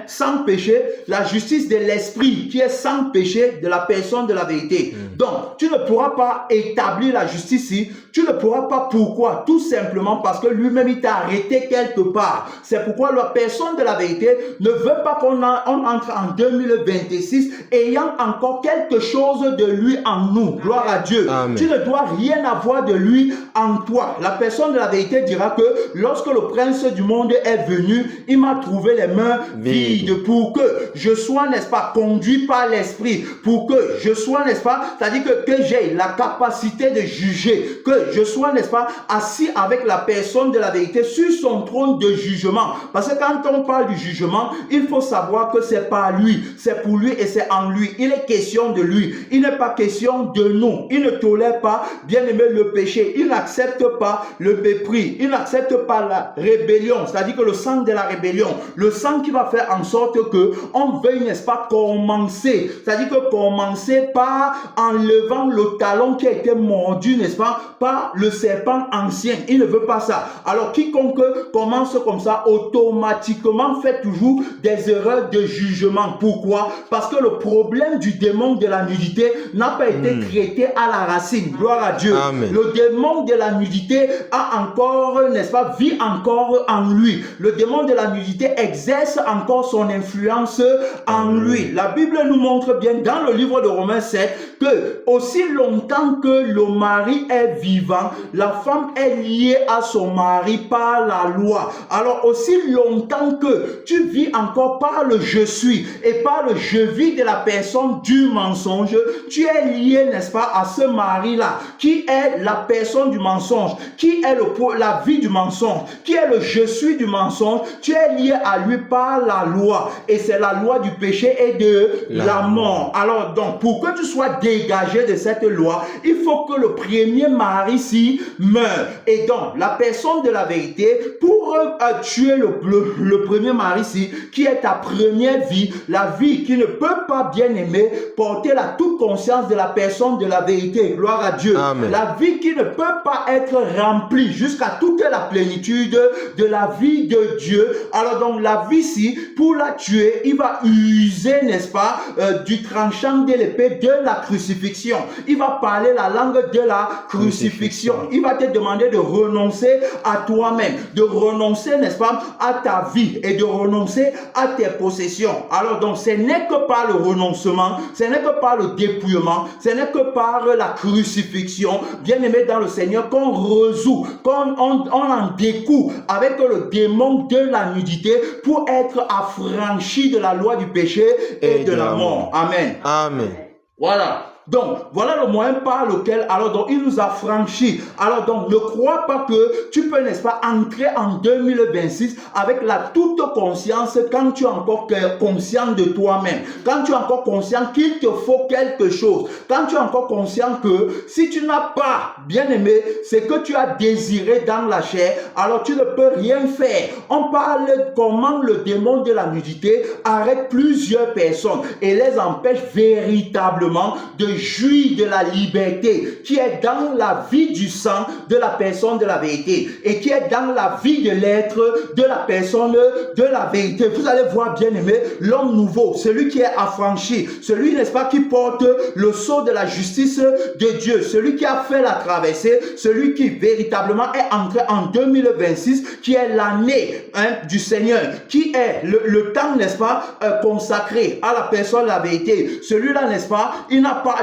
Sans péché, la justice de l'esprit qui est sans péché de la personne de la vérité. Donc, tu ne pourras pas établir la justice ici, tu ne pourras pas. Pourquoi? Tout simplement parce que lui-même il t'a arrêté quelque part. C'est pourquoi la personne de la vérité ne veut pas qu'on entre en 2026 ayant encore quelque chose de lui en nous. Gloire à Dieu. Amen. Tu ne dois rien avoir de lui en toi. La personne de la vérité dira que lorsque le prince du monde est venu, il m'a trouvé les mains vide, pour que je sois, n'est-ce pas, conduit par l'esprit, pour que je sois, n'est-ce pas, c'est-à-dire que j'ai la capacité de juger, que je sois, n'est-ce pas, assis avec la personne de la vérité sur son trône de jugement. Parce que quand on parle du jugement, il faut savoir que c'est pas lui, c'est pour lui et c'est en lui. Il est question de lui. Il n'est pas question de nous. Il ne tolère pas, bien aimé, le péché. Il n'accepte pas le mépris. Il n'accepte pas la rébellion, c'est-à-dire que le sang de la rébellion, le sang qui va faire en sorte que on veuille, n'est-ce pas, commencer, c'est-à-dire que commencer par enlevant le talon qui a été mordu, n'est-ce pas, par le serpent ancien. Il ne veut pas ça. Alors quiconque commence comme ça, automatiquement fait toujours des erreurs de jugement. Pourquoi? Parce que le problème du démon de la nudité n'a pas été traité à la racine. Gloire à Dieu. Amen. Le démon de la nudité a encore, n'est-ce pas, vit encore en lui. Le démon de la nudité exerce encore son influence en lui. La Bible nous montre bien dans le livre de Romains 7 que aussi longtemps que le mari est vivant, la femme est liée à son mari par la loi. Alors aussi longtemps que tu vis encore par le je suis et par le je vis de la personne du mensonge, tu es lié, n'est-ce pas, à ce mari-là, qui est la personne du mensonge, qui est la vie du mensonge, qui est le je suis du mensonge. Tu es lié à lui par la loi, et c'est la loi du péché et de la mort. Alors donc, pour que tu sois dégagé de cette loi, il faut que le premier mari-ci meure. Et donc, la personne de la vérité, pour tuer le premier mari-ci, qui est ta première vie, la vie qui ne peut pas, bien aimer, porter la toute conscience de la personne de la vérité. Gloire à Dieu. Amen. La vie qui ne peut pas être remplie jusqu'à toute la plénitude de la vie de Dieu. Alors donc, la vie-ci, pour la tuer, il va user, n'est-ce pas, du tranchant de l'épée de la crucifixion. Il va parler la langue de la crucifixion. Il va te demander de renoncer à toi-même, de renoncer, n'est-ce pas, à ta vie et de renoncer à tes possessions. Alors donc, ce n'est que par le renoncement, ce n'est que par le dépouillement, ce n'est que par la crucifixion, bien aimé dans le Seigneur, qu'on résout, qu'on en découle avec le démon de la nudité pour être affranchi de la loi du péché et de la mort. Amen. Amen. Voilà. Donc, voilà le moyen par lequel, alors donc, il nous a franchis. Alors donc, ne crois pas que tu peux, n'est-ce pas, entrer en 2026 avec la toute conscience quand tu es encore conscient de toi-même. Quand tu es encore conscient qu'il te faut quelque chose. Quand tu es encore conscient que si tu n'as pas, bien aimé, ce que tu as désiré dans la chair, alors tu ne peux rien faire. On parle de comment le démon de la nudité arrête plusieurs personnes et les empêche véritablement de jouir de la liberté qui est dans la vie du sang de la personne de la vérité et qui est dans la vie de l'être de la personne de la vérité. Vous allez voir, bien aimé, l'homme nouveau, celui qui est affranchi, celui, n'est-ce pas, qui porte le sceau de la justice de Dieu, celui qui a fait la traversée, celui qui véritablement est entré en 2026, qui est l'année du Seigneur, qui est le temps, n'est-ce pas, consacré à la personne de la vérité. Celui-là, n'est-ce pas, il n'a pas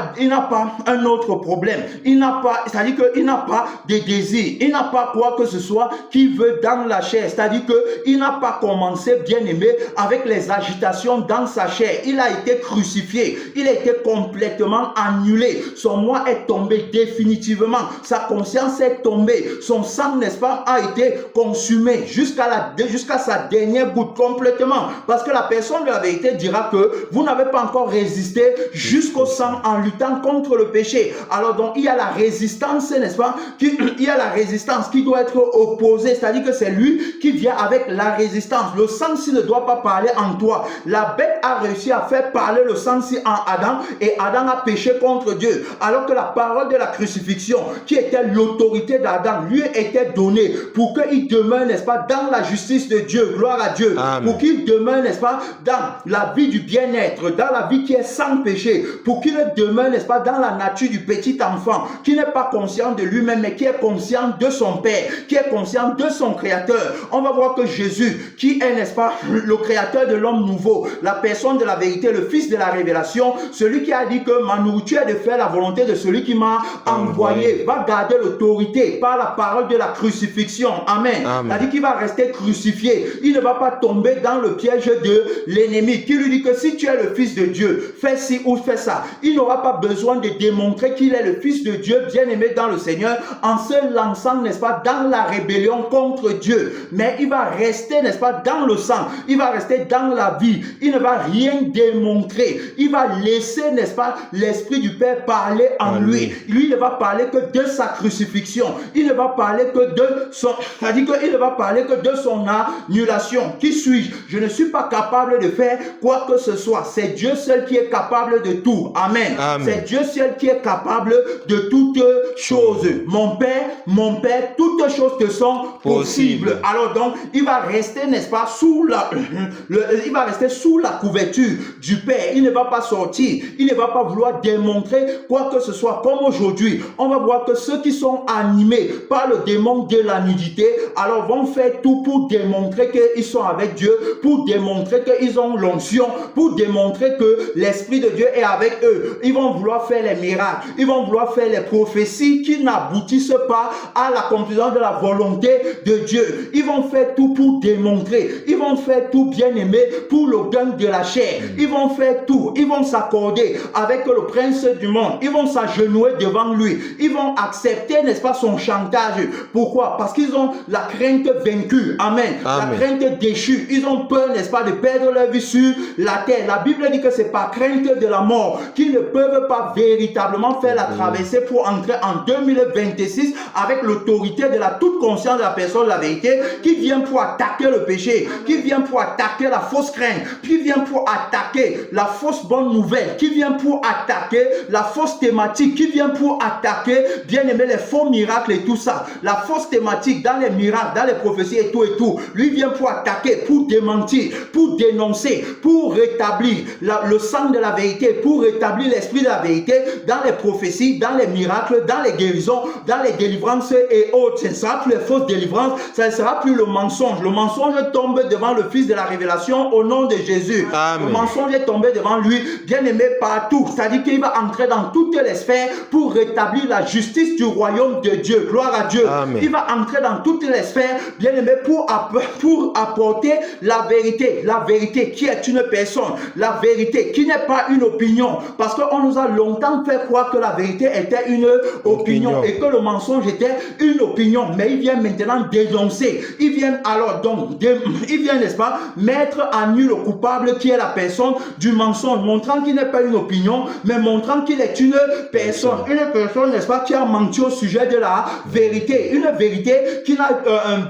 un autre problème. Il n'a pas, c'est-à-dire qu'il n'a pas de désir. Il n'a pas quoi que ce soit qui veut dans la chair. C'est-à-dire qu'il n'a pas commencé, bien aimé, avec les agitations dans sa chair. Il a été crucifié. Il a été complètement annulé. Son moi est tombé définitivement. Sa conscience est tombée. Son sang, n'est-ce pas, a été consumé jusqu'à sa dernière goutte complètement. Parce que la personne de la vérité dira que vous n'avez pas encore résisté jusqu'au sang en luttant contre le péché. Alors donc, il y a la résistance, n'est-ce pas? Il y a la résistance qui doit être opposée, c'est-à-dire que c'est lui qui vient avec la résistance. Le sang-ci ne doit pas parler en toi. La bête a réussi à faire parler le sang-ci en Adam et Adam a péché contre Dieu. Alors que la parole de la crucifixion, qui était l'autorité d'Adam, lui était donnée pour qu'il demeure, n'est-ce pas, dans la justice de Dieu. Gloire à Dieu. Amen. Pour qu'il demeure, n'est-ce pas, dans la vie du bien-être, dans la vie qui est sans péché, pour qu'il demeure, demeure, n'est-ce pas, dans la nature du petit enfant, qui n'est pas conscient de lui-même, mais qui est conscient de son Père, qui est conscient de son Créateur. On va voir que Jésus, qui est, n'est-ce pas, le Créateur de l'homme nouveau, la personne de la vérité, le Fils de la révélation, celui qui a dit que ma nourriture est de faire la volonté de celui qui m'a envoyé, va garder l'autorité par la parole de la crucifixion. Amen. C'est-à-dire qu'il va rester crucifié. Il ne va pas tomber dans le piège de l'ennemi qui lui dit que si tu es le Fils de Dieu, fais ci ou fais ça. Il n'aura pas besoin de démontrer qu'il est le Fils de Dieu, bien-aimé dans le Seigneur, en se lançant, n'est-ce pas, dans la rébellion contre Dieu. Mais il va rester, n'est-ce pas, dans le sang. Il va rester dans la vie. Il ne va rien démontrer. Il va laisser, n'est-ce pas, l'Esprit du Père parler en lui. Lui ne va parler que de sa crucifixion. Il ne va parler que de son... C'est-à-dire qu'il ne va parler que de son annulation. Qui suis-je? Je ne suis pas capable de faire quoi que ce soit. C'est Dieu seul qui est capable de tout. Amen. C'est Dieu seul qui est capable de toutes choses. Mon Père, toutes choses te sont possibles. Alors donc, il va rester, n'est-ce pas, il va rester sous la couverture du Père. Il ne va pas sortir. Il ne va pas vouloir démontrer quoi que ce soit. Comme aujourd'hui, on va voir que ceux qui sont animés par le démon de la nudité, alors vont faire tout pour démontrer qu'ils sont avec Dieu, pour démontrer qu'ils ont l'onction, pour démontrer que l'Esprit de Dieu est avec eux. Ils vont vouloir faire les miracles, ils vont vouloir faire les prophéties qui n'aboutissent pas à l'accomplissement de la volonté de Dieu. Ils vont faire tout pour démontrer, ils vont faire tout, bien aimé, pour le gain de la chair. Ils vont faire tout, ils vont s'accorder avec le prince du monde, ils vont s'agenouiller devant lui, ils vont accepter, n'est-ce pas, son chantage. Pourquoi? Parce qu'ils ont la crainte vaincue. Amen. La crainte déchue. Ils ont peur, n'est-ce pas, de perdre leur vie sur la terre. La Bible dit que c'est par crainte de la mort qu'ils ne peuvent pas véritablement faire la traversée pour entrer en 2026 avec l'autorité de la toute conscience de la personne de la vérité, qui vient pour attaquer le péché, qui vient pour attaquer la fausse crainte, qui vient pour attaquer la fausse bonne nouvelle, qui vient pour attaquer la fausse thématique, qui vient pour attaquer, bien aimé, les faux miracles et tout ça. La fausse thématique dans les miracles, dans les prophéties et tout. Lui vient pour attaquer, pour démentir, pour dénoncer, pour rétablir le sang de la vérité, pour rétablir l'esprit de la vérité dans les prophéties, dans les miracles, dans les guérisons, dans les délivrances et autres. Ce ne sera plus les fausses délivrances, ça ne sera plus le mensonge. Le mensonge tombe devant le Fils de la révélation au nom de Jésus. Amen. Le mensonge est tombé devant lui, bien aimé, partout. C'est-à-dire qu'il va entrer dans toutes les sphères pour rétablir la justice du royaume de Dieu. Gloire à Dieu. Amen. Il va entrer dans toutes les sphères, bien aimé, pour apporter la vérité qui est une personne, la vérité qui n'est pas une opinion, parce qu'on nous a longtemps fait croire que la vérité était une opinion et que le mensonge était une opinion, mais il vient maintenant dénoncer, il vient alors donc, il vient, n'est-ce pas, mettre à nu le coupable qui est la personne du mensonge, montrant qu'il n'est pas une opinion, mais montrant qu'il est une personne, n'est-ce pas, qui a menti au sujet de la vérité, une vérité qui n'a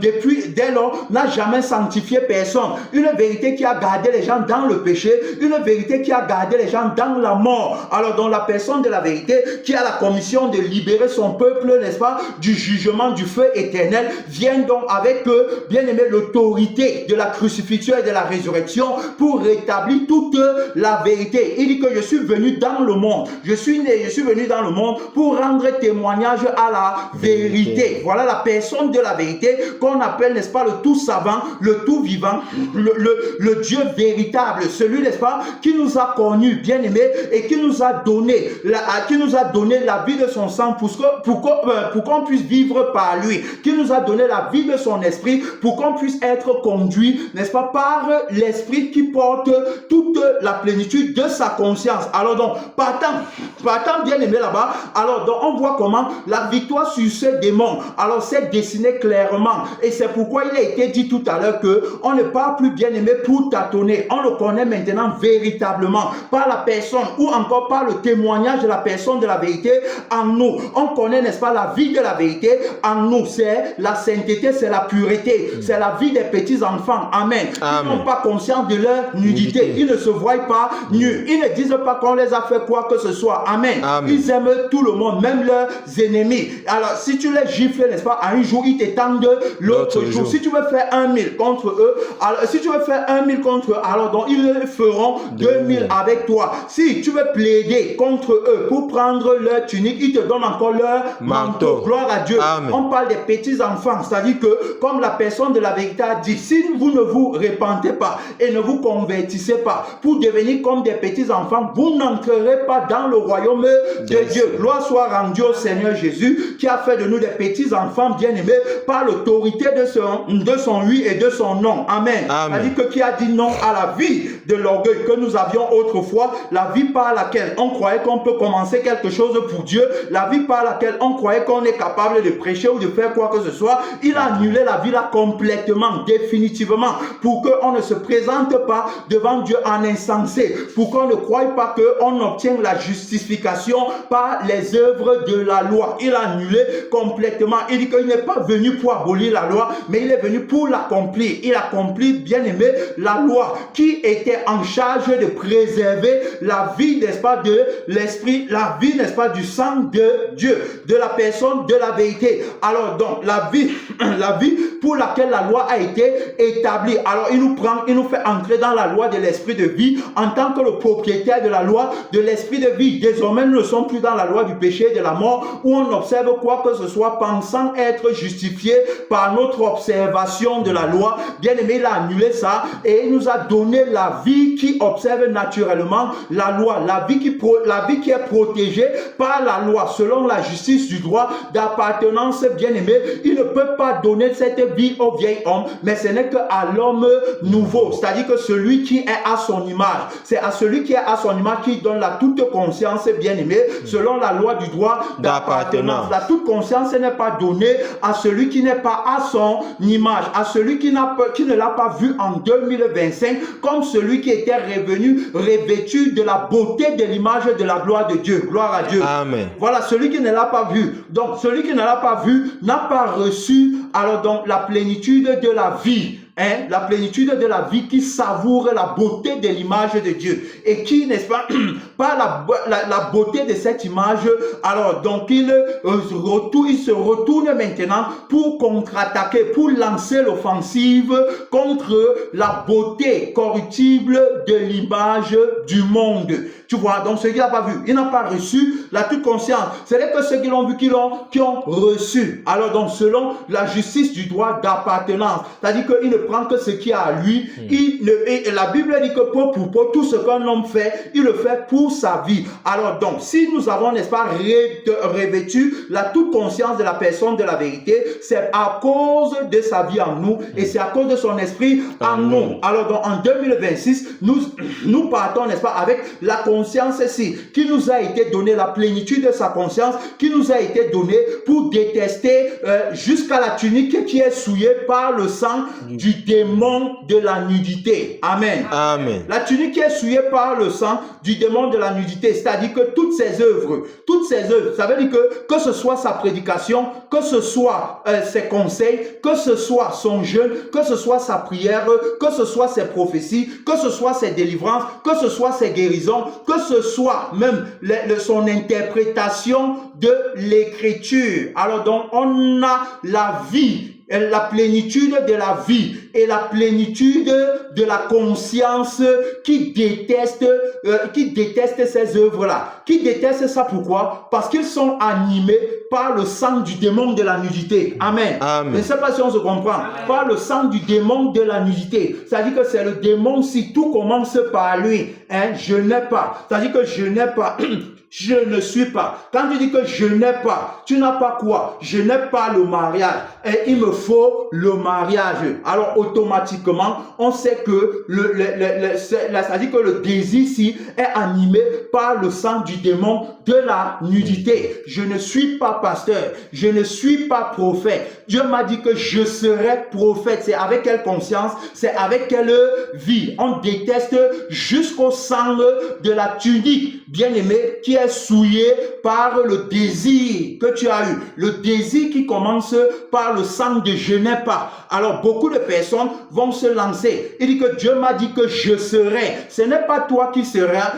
depuis dès lors n'a jamais sanctifié personne, une vérité qui a gardé les gens dans le péché, une vérité qui a gardé les gens dans la mort. Alors dans la personne de la vérité qui a la commission de libérer son peuple, n'est-ce pas, du jugement du feu éternel, vient donc avec bien aimé, l'autorité de la crucifixion et de la résurrection pour rétablir toute la vérité. Il dit que je suis venu dans le monde, je suis venu dans le monde pour rendre témoignage à la vérité. Voilà la personne de la vérité qu'on appelle, n'est-ce pas, le tout savant, le tout vivant, le Dieu véritable, celui, n'est-ce pas, qui nous a connus, bien aimés, et qui nous a donné la vie de son sang pour qu'on puisse vivre par lui, qui nous a donné la vie de son esprit pour qu'on puisse être conduit, n'est-ce pas, par l'esprit qui porte toute la plénitude de sa conscience. Alors donc, partant bien aimé là-bas, alors donc on voit comment la victoire sur ce démon alors s'est dessinée clairement, et c'est pourquoi il a été dit tout à l'heure que on ne parle plus, bien aimé, pour tâtonner, on le connaît maintenant véritablement par la personne ou encore par le témoignage de la personne de la vérité en nous. On connaît, n'est-ce pas, la vie de la vérité en nous, c'est la sainteté, c'est la pureté, c'est la vie des petits enfants. Amen. Ils n'ont pas conscience de leur nudité, ils ne se voient pas nus, ils ne disent pas qu'on les a fait quoi que ce soit. Amen. Ils aiment tout le monde, même leurs ennemis. Alors si tu les gifles, n'est-ce pas, un jour ils t'étendent l'autre jour. Si tu veux faire 1000 contre eux, alors alors donc ils le feront 2000 avec toi. Si tu veux plaider arrivé contre eux pour prendre leur tunique, ils te donnent encore leur manteau. Gloire à Dieu. Amen. On parle des petits enfants, c'est-à-dire que, comme la personne de la vérité a dit, si vous ne vous repentez pas et ne vous convertissez pas pour devenir comme des petits enfants, vous n'entrerez pas dans le royaume de Dieu. Gloire soit rendue au Seigneur Jésus, qui a fait de nous des petits enfants bien-aimés par l'autorité de son oui et de son non. Amen. C'est-à-dire que qui a dit non à la vie de l'orgueil que nous avions autrefois, la vie par laquelle on croyait qu'on peut commencer quelque chose pour Dieu, la vie par laquelle on croyait qu'on est capable de prêcher ou de faire quoi que ce soit. Il a annulé la vie là complètement, définitivement, pour qu'on ne se présente pas devant Dieu en insensé, pour qu'on ne croie pas qu'on obtient la justification par les œuvres de la loi. Il a annulé complètement. Il dit qu'il n'est pas venu pour abolir la loi, mais il est venu pour l'accomplir. Il accomplit, bien aimé, la loi qui était en charge de préserver la vie, n'est-ce pas, de l'esprit, la vie, n'est-ce pas, du sang de Dieu, de la personne, de la vérité. Alors donc, la vie pour laquelle la loi a été établie. Alors il nous fait entrer dans la loi de l'esprit de vie en tant que le propriétaire de la loi de l'esprit de vie. Désormais, nous ne sommes plus dans la loi du péché et de la mort où on observe quoi que ce soit pensant être justifié par notre observation de la loi. Bien aimé, il a annulé ça et il nous a donné la vie qui observe naturellement la loi, la vie qui est protégée par la loi selon la justice du droit d'appartenance. Bien aimé, il ne peut pas donner cette vie au vieil homme, mais ce n'est qu'à l'homme nouveau, c'est-à-dire que celui qui est à son image. C'est à celui qui est à son image qui donne la toute conscience, bien aimé, selon la loi du droit d'appartenance. La toute conscience n'est pas donnée à celui qui n'est pas à son image, à celui qui ne l'a pas vu en 2025, comme celui qui était revêtu de la beauté de l'image de la gloire de Dieu. Gloire à Dieu. Amen. Voilà, celui qui ne l'a pas vu. Donc, celui qui ne l'a pas vu n'a pas reçu, alors donc, la plénitude de la vie. La plénitude de la vie qui savoure la beauté de l'image de Dieu et qui, n'est-ce pas, par la beauté de cette image, alors donc il se retourne maintenant pour contre-attaquer, pour lancer l'offensive contre la beauté corruptible de l'image du monde. Tu vois, donc ceux qui n'ont pas vu, ils n'ont pas reçu la toute conscience. Ce n'est que ceux qui l'ont vu qui ont reçu. Alors donc selon la justice du droit d'appartenance, c'est-à-dire qu'il ne prend que ce qui est à lui. Et la Bible dit que pour tout ce qu'un homme fait, il le fait pour sa vie. Alors donc, si nous avons, n'est-ce pas, revêtu la toute conscience de la personne de la vérité, c'est à cause de sa vie en nous et c'est à cause de son esprit en nous. Alors donc, en 2026, nous partons, n'est-ce pas, avec la conscience ici, qui nous a été donnée, la plénitude de sa conscience, qui nous a été donnée pour détester jusqu'à la tunique qui est souillée par le sang du démon de la nudité. Amen. Amen. La tunique qui est souillée par le sang du démon de la nudité, c'est-à-dire que toutes ses œuvres, ça veut dire que ce soit sa prédication, que ce soit ses conseils, que ce soit son jeûne, que ce soit sa prière, que ce soit ses prophéties, que ce soit ses délivrances, que ce soit ses guérisons, que ce soit même son interprétation de l'écriture. Alors donc, on a la vie, la plénitude de la vie et la plénitude de la conscience qui déteste ces œuvres-là. Qui déteste ça, pourquoi? Parce qu'ils sont animés par le sang du démon de la nudité. Amen. Amen. Je ne sais pas si on se comprend. Par le sang du démon de la nudité. C'est-à-dire que c'est le démon, si tout commence par lui. Je n'ai pas. C'est-à-dire que je n'ai pas. Je ne suis pas. Quand tu dis que je n'ai pas, tu n'as pas quoi? Je n'ai pas le mariage. Et il me faut le mariage. Alors automatiquement, on sait que c'est-à-dire que le désir ici est animé par le sang du démon de la nudité. Je ne suis pas pasteur. Je ne suis pas prophète. Dieu m'a dit que je serai prophète. C'est avec quelle conscience? C'est avec quelle vie? On déteste jusqu'au sang de la tunique, bien aimé, qui est souillé par le désir que tu as eu. Le désir qui commence par le sang de je n'ai pas. Alors beaucoup de personnes vont se lancer. Il dit que Dieu m'a dit que je serai. Ce n'est pas toi qui seras,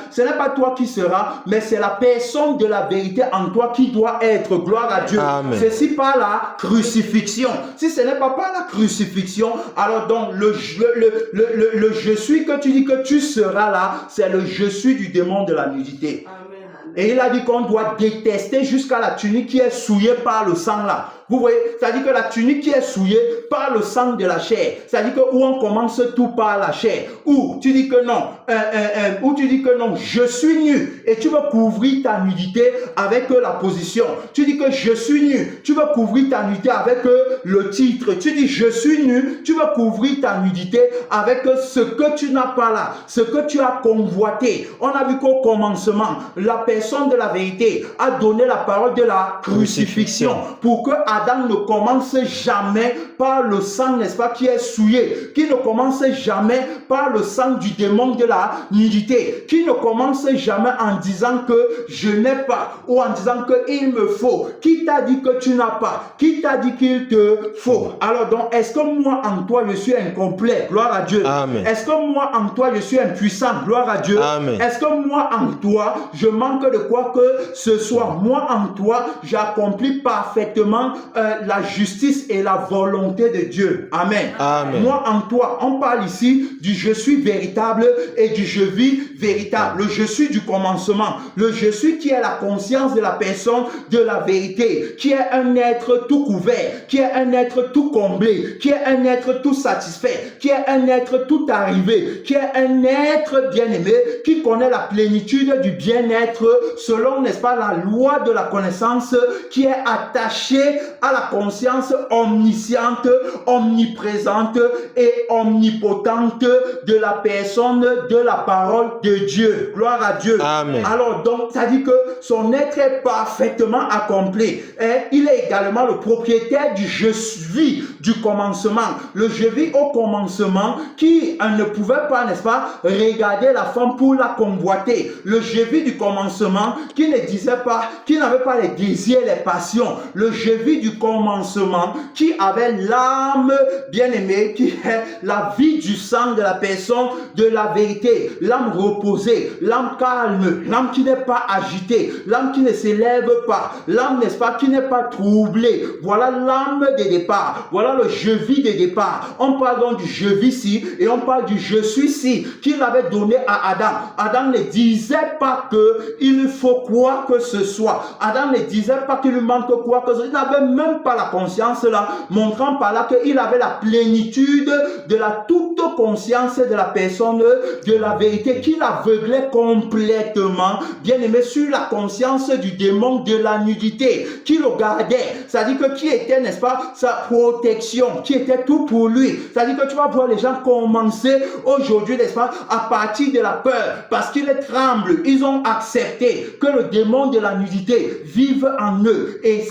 mais c'est la personne de la vérité en toi qui doit être. Gloire à Dieu. Amen. Ceci par la crucifixion. Si ce n'est pas par la crucifixion, alors donc le je suis que tu dis que tu seras là, c'est le je suis du démon de la nudité. Amen. Et il a dit qu'on doit détester jusqu'à la tunique qui est souillée par le sang là. Vous voyez, c'est-à-dire que la tunique qui est souillée par le sang de la chair, c'est-à-dire que où on commence tout par la chair, où tu dis que non, je suis nu, et tu veux couvrir ta nudité avec la position. Tu dis que je suis nu, tu veux couvrir ta nudité avec le titre. Tu dis je suis nu, tu veux couvrir ta nudité avec ce que tu n'as pas là, ce que tu as convoité. On a vu qu'au commencement, la personne de la vérité a donné la parole de la crucifixion pour que Adam ne commence jamais par le sang, n'est-ce pas, qui est souillé, qui ne commence jamais par le sang du démon de la nudité, qui ne commence jamais en disant que je n'ai pas ou en disant qu'il me faut. Qui t'a dit que tu n'as pas? Qui t'a dit qu'il te faut? Alors donc, est-ce que moi en toi je suis incomplet? Gloire à Dieu. Amen. Est-ce que moi en toi je suis impuissant? Gloire à Dieu. Amen. Est-ce que moi en toi je manque de quoi que ce soit? Moi en toi j'accomplis parfaitement la justice et la volonté de Dieu. Amen. Amen. Moi en toi, on parle ici du je suis véritable et du je vis véritable. Le je suis du commencement. Le je suis qui est la conscience de la personne de la vérité, qui est un être tout couvert, qui est un être tout comblé, qui est un être tout satisfait, qui est un être tout arrivé, qui est un être bien-aimé, qui connaît la plénitude du bien-être selon, n'est-ce pas, la loi de la connaissance, qui est attachée à la conscience omnisciente, omniprésente et omnipotente de la personne de la parole de Dieu. Gloire à Dieu. Amen. Alors donc, ça dit que son être est parfaitement accompli. Et il est également le propriétaire du je vis du commencement. Le je vis au commencement qui ne pouvait pas, n'est-ce pas, regarder la femme pour la convoiter. Le je vis du commencement qui ne disait pas, qui n'avait pas les désirs, les passions. Le je vis du commencement qui avait l'âme bien-aimée, qui est la vie du sang de la personne de la vérité. L'âme reposée, l'âme calme, l'âme qui n'est pas agitée, l'âme qui ne s'élève pas, l'âme, n'est-ce pas, qui n'est pas troublée. Voilà l'âme des départs. Voilà le je vis des départs. On parle donc du je vis ci et on parle du je suis ci qu'il avait donné à Adam. Adam ne disait pas qu'il faut quoi que ce soit. Adam ne disait pas qu'il lui manque quoi que ce soit. Il n'avait même pas la conscience là, montrant par là qu'il avait la plénitude de la toute conscience de la personne de la vérité, qui l'aveuglait complètement, bien aimé, sur la conscience du démon de la nudité, qui le gardait. C'est-à-dire que qui était, n'est-ce pas, sa protection, qui était tout pour lui. C'est-à-dire que tu vas voir les gens commencer aujourd'hui, n'est-ce pas, à partir de la peur, parce qu'ils tremblent. Ils ont accepté que le démon de la nudité vive en eux et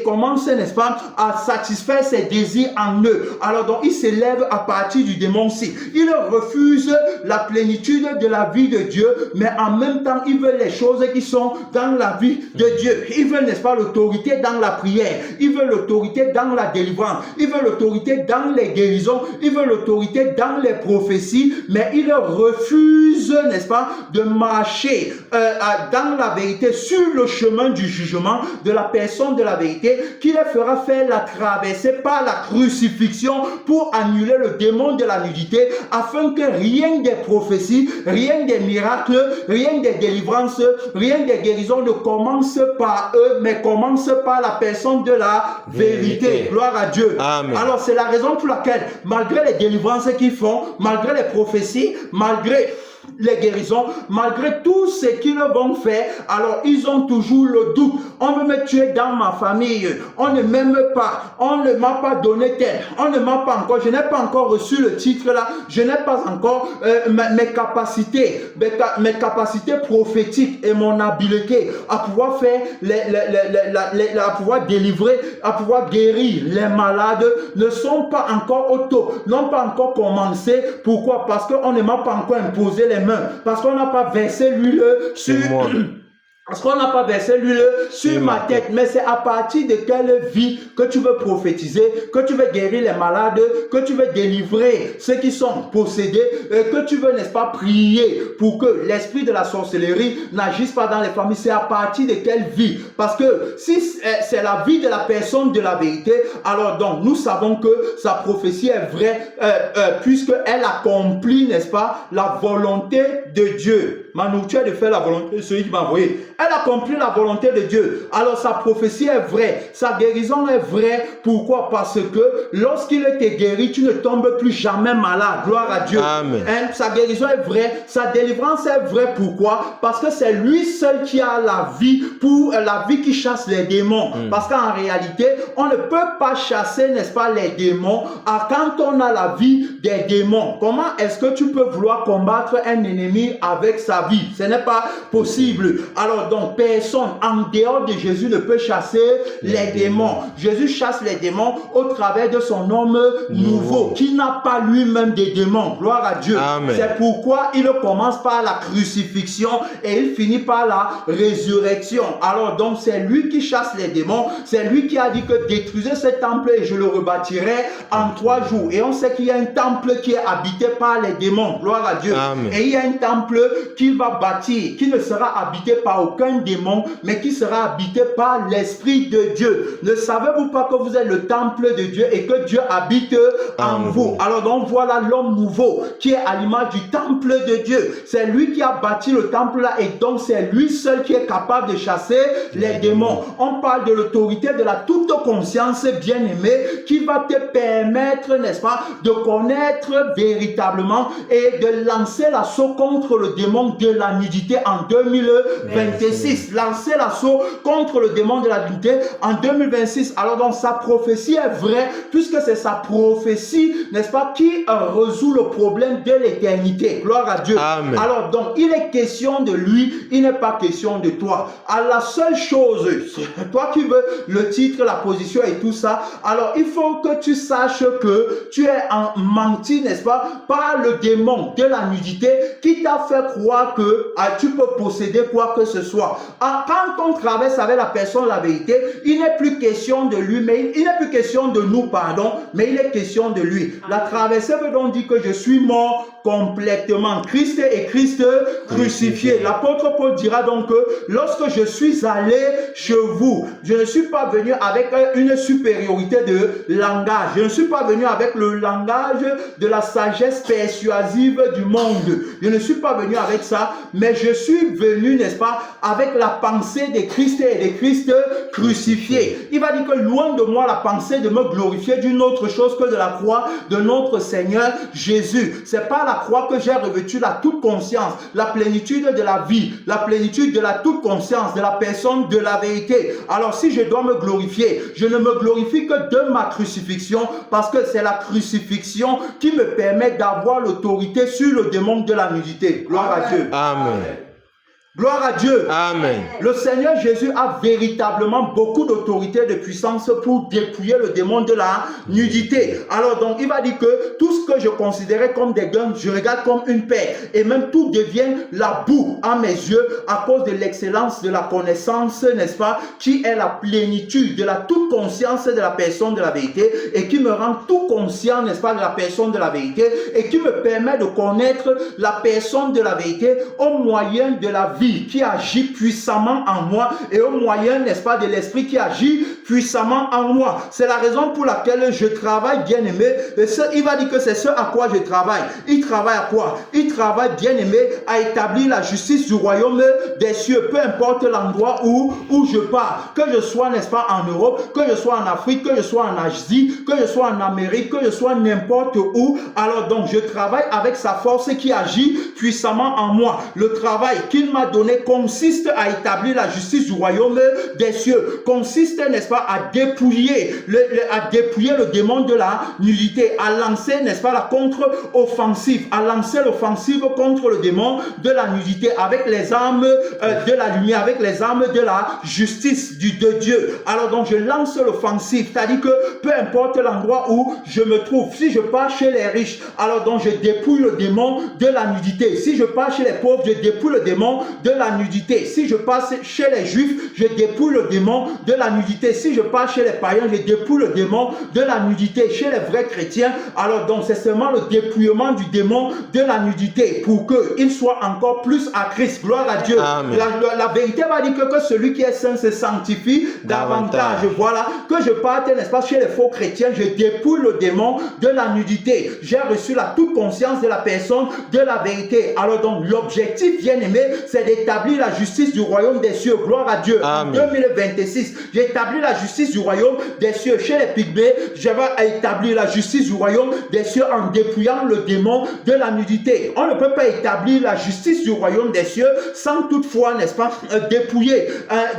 commence, n'est-ce pas, à satisfaire ses désirs en eux. Alors donc, ils s'élèvent à partir du démon-ci. Ils refusent la plénitude de la vie de Dieu, mais en même temps, ils veulent les choses qui sont dans la vie de Dieu. Ils veulent, n'est-ce pas, l'autorité dans la prière. Ils veulent l'autorité dans la délivrance. Ils veulent l'autorité dans les guérisons. Ils veulent l'autorité dans les prophéties, mais ils refusent, n'est-ce pas, de marcher dans la vérité, sur le chemin du jugement de la personne de la vérité, qui les fera faire la traversée par la crucifixion pour annuler le démon de la nudité, afin que rien des prophéties, rien des miracles, rien des délivrances, rien des guérisons ne commence par eux, mais commence par la personne de la vérité. Gloire à Dieu. Amen. Alors c'est la raison pour laquelle, malgré les délivrances qu'ils font, malgré les prophéties, malgré les guérisons, malgré tout ce qu'ils vont faire, alors ils ont toujours le doute. On veut me tuer dans ma famille, on ne m'aime pas, on ne m'a pas donné tel, on ne m'a pas encore, je n'ai pas encore reçu le titre là, je n'ai pas encore mes capacités prophétiques et mon habileté à pouvoir faire, à pouvoir délivrer, à pouvoir guérir les malades, ne sont pas encore n'ont pas encore commencé. Pourquoi? Parce qu'on ne m'a pas encore imposé les mains, parce qu'on n'a pas versé l'huile sur moi. Parce qu'on n'a pas versé l'huile sur ma tête. Mais c'est à partir de quelle vie que tu veux prophétiser, que tu veux guérir les malades, que tu veux délivrer ceux qui sont possédés, que tu veux, n'est-ce pas, prier pour que l'esprit de la sorcellerie n'agisse pas dans les familles. C'est à partir de quelle vie? Parce que si c'est la vie de la personne de la vérité, alors donc nous savons que sa prophétie est vraie, puisqu'elle accomplit, n'est-ce pas, la volonté de Dieu. ma nourriture est de faire la volonté de celui qui m'a envoyé. Elle accomplit la volonté de Dieu. Alors sa prophétie est vraie, sa guérison est vraie. Pourquoi? Parce que lorsqu'il était guéri, tu ne tombes plus jamais malade. Gloire à Dieu. Hein? Sa guérison est vraie, sa délivrance est vraie. Pourquoi? Parce que c'est lui seul qui a la vie, pour la vie qui chasse les démons. Parce qu'en réalité, on ne peut pas chasser, n'est-ce pas, les démons quand on a la vie des démons. Comment est-ce que tu peux vouloir combattre un ennemi avec sa vie? Ce n'est pas possible. Alors donc, personne en dehors de Jésus ne peut chasser les démons. Jésus chasse les démons au travers de son homme nouveau, qui n'a pas lui-même des démons. Gloire à Dieu. C'est pourquoi il commence par la crucifixion et il finit par la résurrection. Alors donc, c'est lui qui chasse les démons. C'est lui qui a dit que détruisez ce temple et je le rebâtirai en 3 jours. Et on sait qu'il y a un temple qui est habité par les démons. Gloire à Dieu. Et il y a un temple qu'il va bâtir, qui ne sera habité par aucun démon, mais qui sera habité par l'Esprit de Dieu. Ne savez-vous pas que vous êtes le temple de Dieu et que Dieu habite en vous? Alors donc voilà l'homme nouveau qui est à l'image du temple de Dieu. C'est lui qui a bâti le temple là et donc c'est lui seul qui est capable de chasser les démons. On parle de l'autorité de la toute conscience, bien-aimé, qui va te permettre, n'est-ce pas, de connaître véritablement et de lancer l'assaut contre le démon de la nudité en 2026. Lancer l'assaut contre le démon de la nudité en 2026. Alors donc sa prophétie est vraie puisque c'est sa prophétie, n'est-ce pas, qui résout le problème de l'éternité. Gloire à Dieu. Alors donc il est question de lui, il n'est pas question de toi. À la seule chose, toi qui veux le titre, la position et tout ça, alors il faut que tu saches que tu es menti, n'est-ce pas, par le démon de la nudité qui t'a fait croire que tu peux posséder quoi que ce soit. Quand on traverse avec la personne la vérité, il n'est plus question de lui, mais il n'est plus question de nous, pardon, mais il est question de lui. La traversée veut donc dire que je suis mort complètement. Christ et Christ crucifié. L'apôtre Paul dira donc que lorsque je suis allé chez vous, je ne suis pas venu avec une supériorité de langage. Je ne suis pas venu avec le langage de la sagesse persuasive du monde. Je ne suis pas venu avec ça, mais je suis venu, n'est-ce pas, avec la pensée de Christ et de Christ crucifié. Il va dire que loin de moi la pensée de me glorifier d'une autre chose que de la croix de notre Seigneur Jésus. C'est pas la croix que j'ai revêtu la toute conscience, la plénitude de la vie, la plénitude de la toute conscience, de la personne de la vérité. Alors si je dois me glorifier, je ne me glorifie que de ma crucifixion, parce que c'est la crucifixion qui me permet d'avoir l'autorité sur le démon de la nudité. Gloire à Dieu. Amen. Gloire à Dieu. Amen. Le Seigneur Jésus a véritablement beaucoup d'autorité et de puissance pour dépouiller le démon de la nudité. Alors donc, il va dire que tout ce que je considérais comme des gains, je regarde comme une paix. Et même tout devient la boue à mes yeux à cause de l'excellence de la connaissance, n'est-ce pas, qui est la plénitude de la toute conscience de la personne de la vérité et qui me rend tout conscient, n'est-ce pas, de la personne de la vérité et qui me permet de connaître la personne de la vérité au moyen de la vie qui agit puissamment en moi et au moyen, n'est-ce pas, de l'esprit qui agit puissamment en moi. C'est la raison pour laquelle je travaille, bien aimé. Il va dire que c'est ce à quoi je travaille. Il travaille à quoi? Il travaille, bien aimé, à établir la justice du royaume des cieux, peu importe l'endroit où je pars. Que je sois, n'est-ce pas, en Europe, que je sois en Afrique, que je sois en Asie, que je sois en Amérique, que je sois n'importe où. Alors donc, je travaille avec sa force qui agit puissamment en moi. Le travail qu'il m'a donné consiste à établir la justice du royaume des cieux, consiste, n'est-ce pas, à dépouiller le démon de la nudité, à lancer, n'est-ce pas, la contre-offensive, à lancer l'offensive contre le démon de la nudité avec les armes de la lumière, avec les armes de la justice de Dieu. Alors donc je lance l'offensive, c'est-à-dire que peu importe l'endroit où je me trouve, si je pars chez les riches, alors donc je dépouille le démon de la nudité. Si je pars chez les pauvres, je dépouille le démon de la nudité. Si je passe chez les Juifs, je dépouille le démon de la nudité. Si je passe chez les païens, je dépouille le démon de la nudité. Chez les vrais chrétiens, alors donc c'est seulement le dépouillement du démon de la nudité pour qu'il soit encore plus à Christ. Gloire à Dieu. La vérité va dire que celui qui est saint se sanctifie davantage. Voilà, que je parte, n'est-ce pas, chez les faux chrétiens, je dépouille le démon de la nudité. J'ai reçu la toute conscience de la personne de la vérité. Alors donc l'objectif, bien aimé, c'est d'établir la justice du royaume des cieux. Gloire à Dieu. Amen. En 2026, j'ai établi la justice du royaume des cieux. Chez les Pygmées, je vais établir la justice du royaume des cieux en dépouillant le démon de la nudité. On ne peut pas établir la justice du royaume des cieux sans toutefois, n'est-ce pas, dépouiller,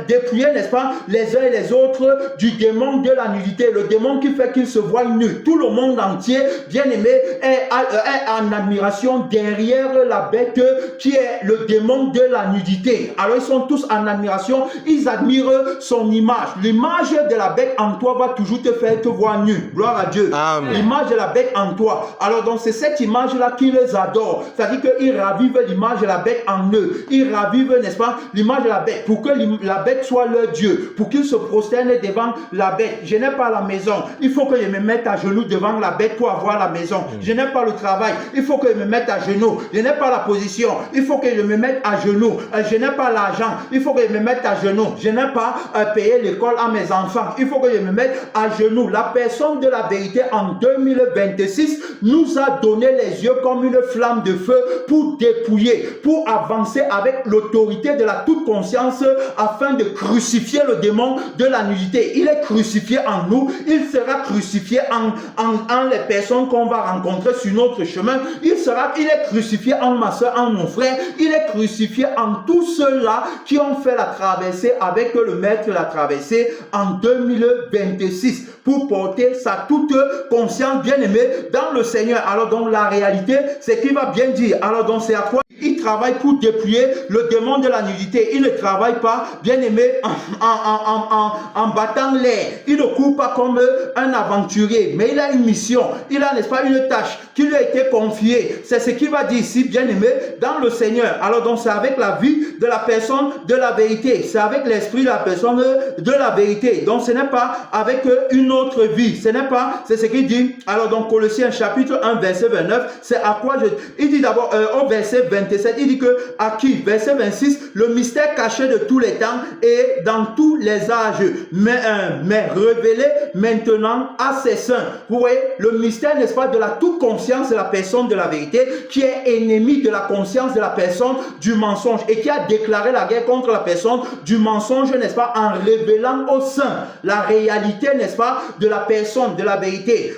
n'est-ce pas, les uns et les autres du démon de la nudité. Le démon qui fait qu'ils se voient nus. Tout le monde entier, bien aimé, est en admiration derrière la bête qui est le démon de la nudité. Alors ils sont tous en admiration, ils admirent son image. L'image de la bête en toi va toujours te faire te voir nu. Gloire à Dieu. L'image de la bête en toi. Alors donc c'est cette image-là qui les adore. C'est-à-dire qu'ils ravivent l'image de la bête en eux. Ils ravivent, n'est-ce pas, l'image de la bête pour que la bête soit leur Dieu, pour qu'ils se prosternent devant la bête. Je n'ai pas la maison, il faut que je me mette à genoux devant la bête pour avoir la maison. Je n'ai pas le travail, il faut que je me mette à genoux. Je n'ai pas la position, il faut que je me mette à genoux. Je n'ai pas l'argent, il faut que je me mette à genoux. Je n'ai pas payé l'école à mes enfants, il faut que je me mette à genoux. La personne de la vérité en 2026 nous a donné les yeux comme une flamme de feu pour dépouiller, pour avancer avec l'autorité de la toute conscience afin de crucifier le démon de la nudité. Il est crucifié en nous, il sera crucifié en les personnes qu'on va rencontrer sur notre chemin. Il est crucifié en ma soeur, en mon frère. Il est crucifié en tous ceux-là qui ont fait la traversée avec le maître de la traversée en 2026 pour porter sa toute conscience bien-aimée dans le Seigneur. Alors donc la réalité, c'est qu'il va bien dire. Alors donc c'est à quoi il travaille pour dépouiller le démon de la nudité. Il ne travaille pas, bien aimé, en battant l'air. Il ne court pas comme un aventurier, mais il a une mission. Il a, n'est-ce pas, une tâche qui lui a été confiée. C'est ce qu'il va dire ici, bien aimé, dans le Seigneur. Alors donc c'est avec la vie de la personne de la vérité. C'est avec l'esprit de la personne de la vérité. Donc ce n'est pas avec une autre vie. Ce n'est pas, c'est ce qu'il dit. Alors donc Colossiens chapitre 1 verset 29, c'est à quoi il dit d'abord au verset 27, il dit que à qui, verset 26, le mystère caché de tous les temps et dans tous les âges, mais révélé maintenant à ses saints. Vous voyez, le mystère, n'est-ce pas, de la toute conscience de la personne de la vérité, qui est ennemi de la conscience de la personne du mensonge et qui a déclaré la guerre contre la personne du mensonge, n'est-ce pas, en révélant aux saints la réalité, n'est-ce pas, de la personne de la vérité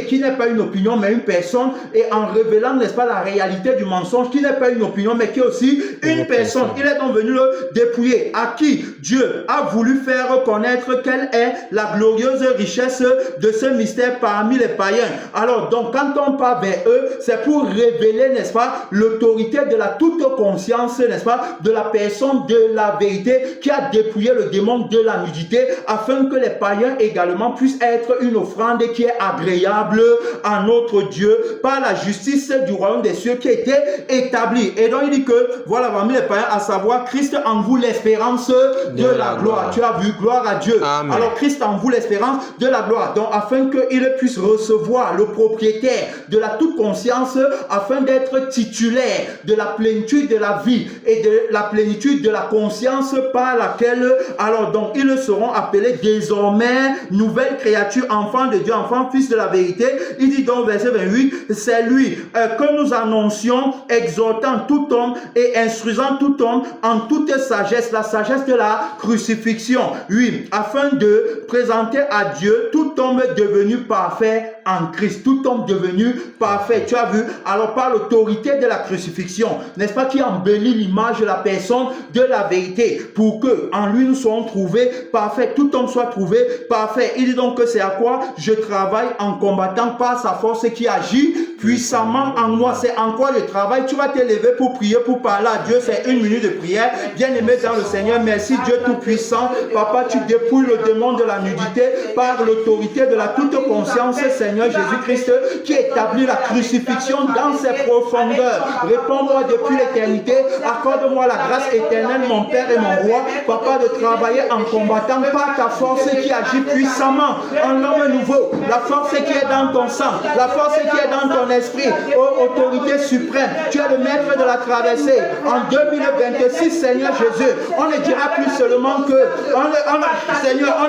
qui n'est pas une opinion mais une personne, et en révélant, n'est-ce pas, la réalité du mensonge qui n'est pas une opinion mais qui est aussi une personne. Il est donc venu le dépouiller, à qui Dieu a voulu faire connaître quelle est la glorieuse richesse de ce mystère parmi les païens. Alors donc quand on part vers eux, c'est pour révéler, n'est-ce pas, l'autorité de la toute conscience, n'est-ce pas, de la personne de la vérité qui a dépouillé le démon de la nudité, afin que les païens également puissent être une offrande qui est agréable à notre Dieu par la justice du royaume des cieux qui était établie. Et donc il dit que voilà parmi les païens, à savoir Christ en vous l'espérance de la gloire. Tu as vu, gloire à Dieu. Amen. Alors Christ en vous l'espérance de la gloire. Donc afin qu'il puisse recevoir le propriétaire de la toute conscience, afin d'être titulaire de la plénitude de la vie et de la plénitude de la conscience par laquelle alors donc ils seront appelés désormais nouvelles créatures, enfants de Dieu, enfants, fils de la vérité. Il dit donc verset 28, c'est lui que nous annoncions, exhortant tout homme et instruisant tout homme en toute sagesse, la sagesse de la crucifixion. Oui, afin de présenter à Dieu tout homme devenu parfait en Christ, tout homme devenu parfait. Tu as vu, alors par l'autorité de la crucifixion, n'est-ce pas, qui embellit l'image de la personne de la vérité, pour que en lui nous soyons trouvés parfaits, tout homme soit trouvé parfait. Il dit donc que c'est à quoi je travaille en combattant par sa force qui agit puissamment en moi. C'est en quoi je travaille. Tu vas te lever pour prier, pour parler à Dieu. C'est 1 minute de prière. Bien-aimé dans le Seigneur, merci Dieu Tout-Puissant. Papa, tu dépouilles le démon de la nudité par l'autorité de la toute conscience, Seigneur Jésus-Christ, qui établit la crucifixion dans ses profondeurs. Réponds-moi depuis l'éternité. Accorde-moi la grâce éternelle, mon Père et mon Roi, Papa, de travailler en combattant par ta force qui agit puissamment en l'homme nouveau, la force qui est dans ton sang, la force qui est dans ton esprit, ô autorité suprême. Tu es le maître de la traversée. En 2026, Seigneur Jésus, on ne dira plus seulement que, Seigneur, on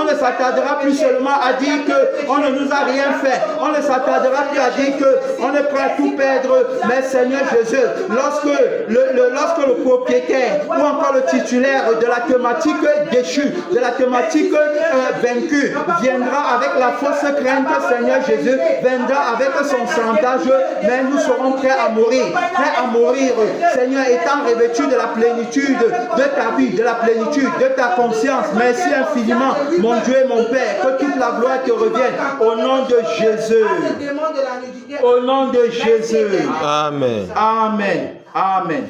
ne s'attardera plus seulement à dire qu'on ne nous a rien fait. On ne s'attardera plus à dire qu'on est prêt à tout perdre. Mais Seigneur Jésus, lorsque le propriétaire ou encore le titulaire de la thématique déchue, de la thématique vaincue, viendra avec la fausse crainte, Seigneur Jésus, viendra avec son chantage, mais nous serons prêts à mourir, Seigneur, étant revêtus de la plénitude de ta vie, de la plénitude de ta conscience. Merci infiniment, mon Dieu et mon Père, que toute la gloire te revienne au nom de Jésus. Au nom de Jésus. Amen. Amen. Amen.